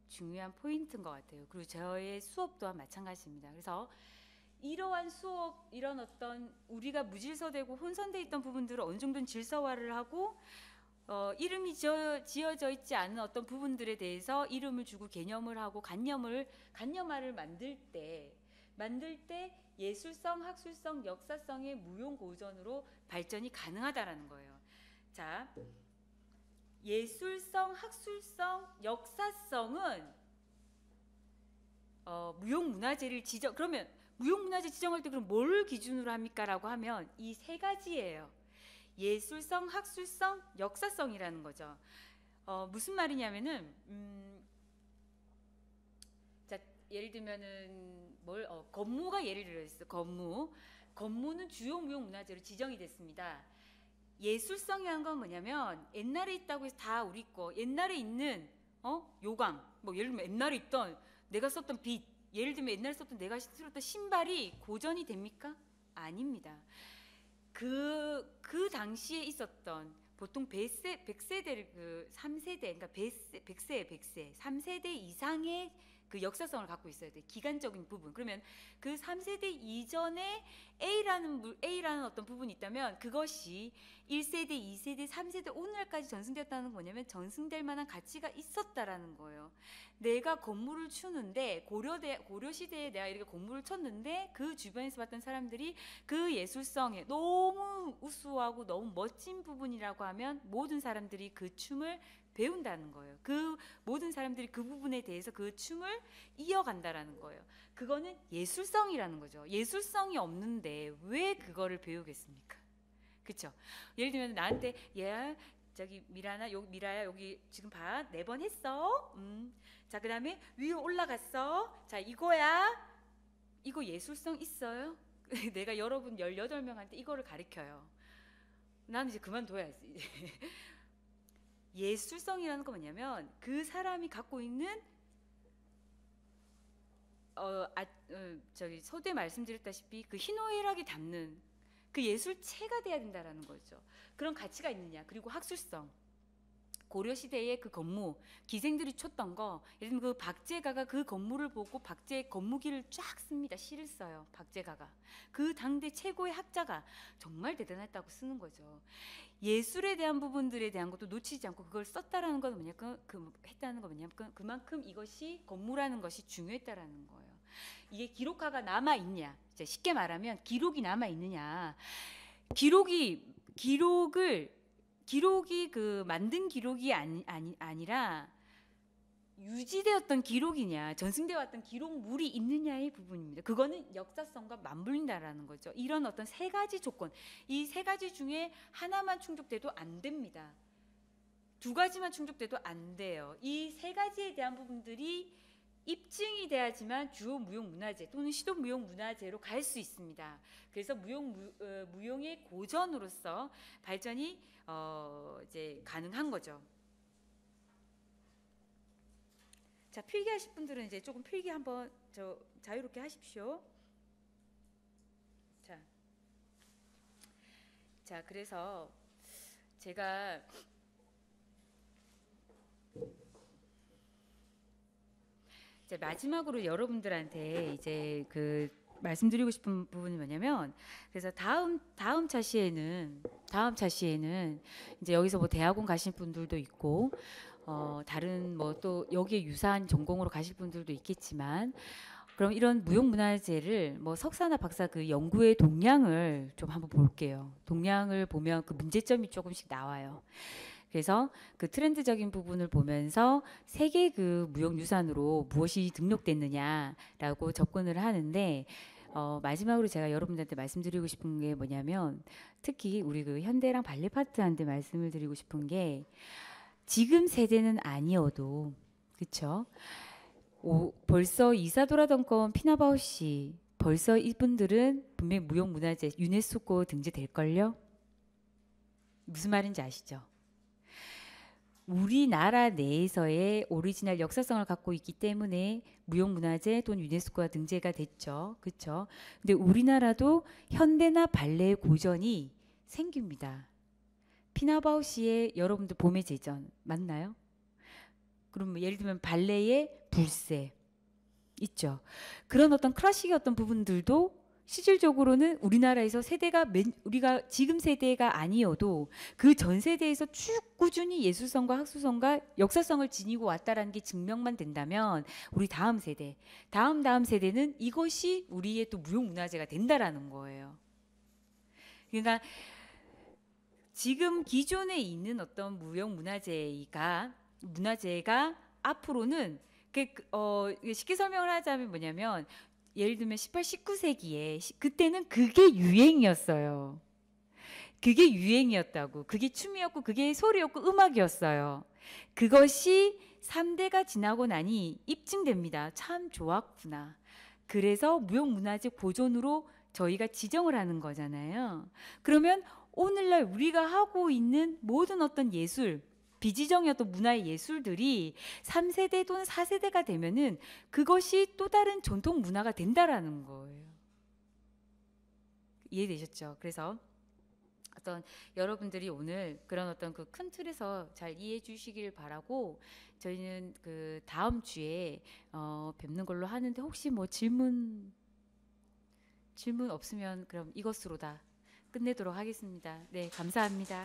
중요한 포인트인 것 같아요. 그리고 저의 수업 또한 마찬가지입니다. 그래서 이러한 수업, 이런 어떤 우리가 무질서되고 혼선돼 있던 부분들을 어느 정도는 질서화를 하고 이름이 지어져 있지 않은 어떤 부분들에 대해서 이름을 주고 개념을 하고 관념화를 만들 때 예술성, 학술성, 역사성의 무용고전으로 발전이 가능하다라는 거예요. 자, 예술성, 학술성, 역사성은 무용문화재를 그러면 무용문화재 지정할 때 그럼 뭘 기준으로 합니까라고 하면 이 3가지예요. 예술성, 학술성, 역사성이라는 거죠. 무슨 말이냐면은 자, 예를 들면은 건무가 예를 들어있어. 건무는 주요 무형문화재로 지정이 됐습니다. 예술성이라는 건 뭐냐면 옛날에 있다고 해서 다 우리 거, 옛날에 있는 요강, 뭐 예를 들면 옛날에 있던 내가 썼던 빗, 예를 들면 옛날에 썼던 내가 신었던 신발이 고전이 됩니까? 아닙니다. 그 당시에 있었던 보통 100세대를 그 3세대, 그러니까 100세, 3세대 이상의 그 역사성을 갖고 있어야 돼. 기간적인 부분. 그러면 그 3세대 이전에 A라는 어떤 부분이 있다면 그것이 1세대, 2세대, 3세대 오늘날까지 전승되었다는 건 뭐냐면 전승될 만한 가치가 있었다라는 거예요. 내가 건물을 추는데 고려 시대에 내가 이렇게 건물을 쳤는데 그 주변에서 봤던 사람들이 그 예술성에 너무 우수하고 너무 멋진 부분이라고 하면 모든 사람들이 그 춤을 배운다는 거예요. 그 모든 사람들이 그 부분에 대해서 그 춤을 이어간다라는 거예요. 그거는 예술성이라는 거죠. 예술성이 없는데 왜 그거를 배우겠습니까? 그렇죠? 예를 들면 나한테 저기 미라야 여기 지금 봐. 4번 했어. 자, 그다음에 위로 올라갔어. 자, 이거야. 이거 예술성 있어요? 내가 여러분 18명한테 이거를 가르쳐요. 나는 이제 그만둬야지. 예술성이라는 건 뭐냐면 그 사람이 갖고 있는 저기 서두에 말씀드렸다시피 그 희노애락이 담는 그 예술체가 돼야 된다라는 거죠. 그런 가치가 있느냐. 그리고 학술성. 고려 시대의 그 건무, 기생들이 쳤던 거, 예를 들면 그 박제가가 그 건물을 보고 건무기를 쫙 씁니다. 시를 써요. 박제가가. 그 당대 최고의 학자가 정말 대단했다고 쓰는 거죠. 예술에 대한 부분들에 대한 것도 놓치지 않고 그걸 썼다라는 건 뭐냐, 했다는 건 뭐냐면 그만큼 이것이 건무라는 것이 중요했다라는 거예요. 이게 기록화가 남아 있냐, 쉽게 말하면 기록이 남아 있느냐. 기록이 그 만든 기록이 아니라 유지되었던 기록이냐, 전승되어 왔던 기록물이 있느냐의 부분입니다. 그거는 역사성과 맞물린다라는 거죠. 이런 어떤 3가지 조건, 이 3가지 중에 하나만 충족돼도 안 됩니다. 2가지만 충족돼도 안 돼요. 이 3가지에 대한 부분들이 입증이 돼야지만 주요 무형문화재 또는 시도 무형문화재로 갈 수 있습니다. 그래서 무용의 고전으로서 발전이 이제 가능한 거죠. 자, 필기하실 분들은 이제 조금 필기 한번 자유롭게 하십시오. 자, 그래서 제가 이제 마지막으로 여러분들한테 이제 그 말씀드리고 싶은 부분이 뭐냐면, 그래서 다음 차시에는 이제 여기서 뭐 대학원 가실 분들도 있고 다른 뭐 또 여기에 유사한 전공으로 가실 분들도 있겠지만, 그럼 이런 무형문화재를 뭐 석사나 박사 그 연구의 동량을 좀 한번 볼게요. 동량을 보면 그 문제점이 조금씩 나와요. 그래서 그 트렌드적인 부분을 보면서 세계 그 무형유산으로 무엇이 등록됐느냐라고 접근을 하는데, 마지막으로 제가 여러분들한테 말씀드리고 싶은 게 뭐냐면, 특히 우리 그 현대랑 발레파트한테 말씀을 드리고 싶은 게, 지금 세대는 아니어도, 그쵸? 벌써 이사도라 던 피나바우시, 벌써 이분들은 분명히 무형문화재 유네스코 등재될걸요? 무슨 말인지 아시죠? 우리나라 내에서의 오리지널 역사성을 갖고 있기 때문에 무형문화재 또는 유네스코가 등재가 됐죠. 그렇죠? 근데 우리나라도 현대나 발레의 고전이 생깁니다. 피나바우시의 여러분들 봄의 제전 맞나요? 그럼 예를 들면 발레의 불새 있죠. 그런 어떤 클래식의 어떤 부분들도 실질적으로는 우리나라에서 우리가 지금 세대가 아니어도 그 전 세대에서 쭉 꾸준히 예술성과 학술성과 역사성을 지니고 왔다라는 게 증명만 된다면, 우리 다음 세대는 이것이 우리의 또 무형문화재가 된다라는 거예요. 그러니까 지금 기존에 있는 어떤 무형문화재가 앞으로는 쉽게 설명을 하자면 뭐냐면, 예를 들면 18, 19세기에 그때는 그게 유행이었어요. 그게 유행이었다고. 그게 춤이었고 그게 소리였고 음악이었어요. 그것이 3대가 지나고 나니 입증됩니다. 참 좋았구나. 그래서 무형문화재 보존으로 저희가 지정을 하는 거잖아요. 그러면 오늘날 우리가 하고 있는 모든 어떤 예술, 비지정이었던 문화의 예술들이 3세대 또는 4세대가 되면은 그것이 또 다른 전통 문화가 된다라는 거예요. 이해되셨죠? 그래서 어떤 여러분들이 오늘 그런 어떤 그 큰 틀에서 잘 이해해 주시길 바라고, 저희는 그 다음 주에 뵙는 걸로 하는데, 혹시 뭐 질문 없으면 그럼 이것으로 다 끝내도록 하겠습니다. 네, 감사합니다.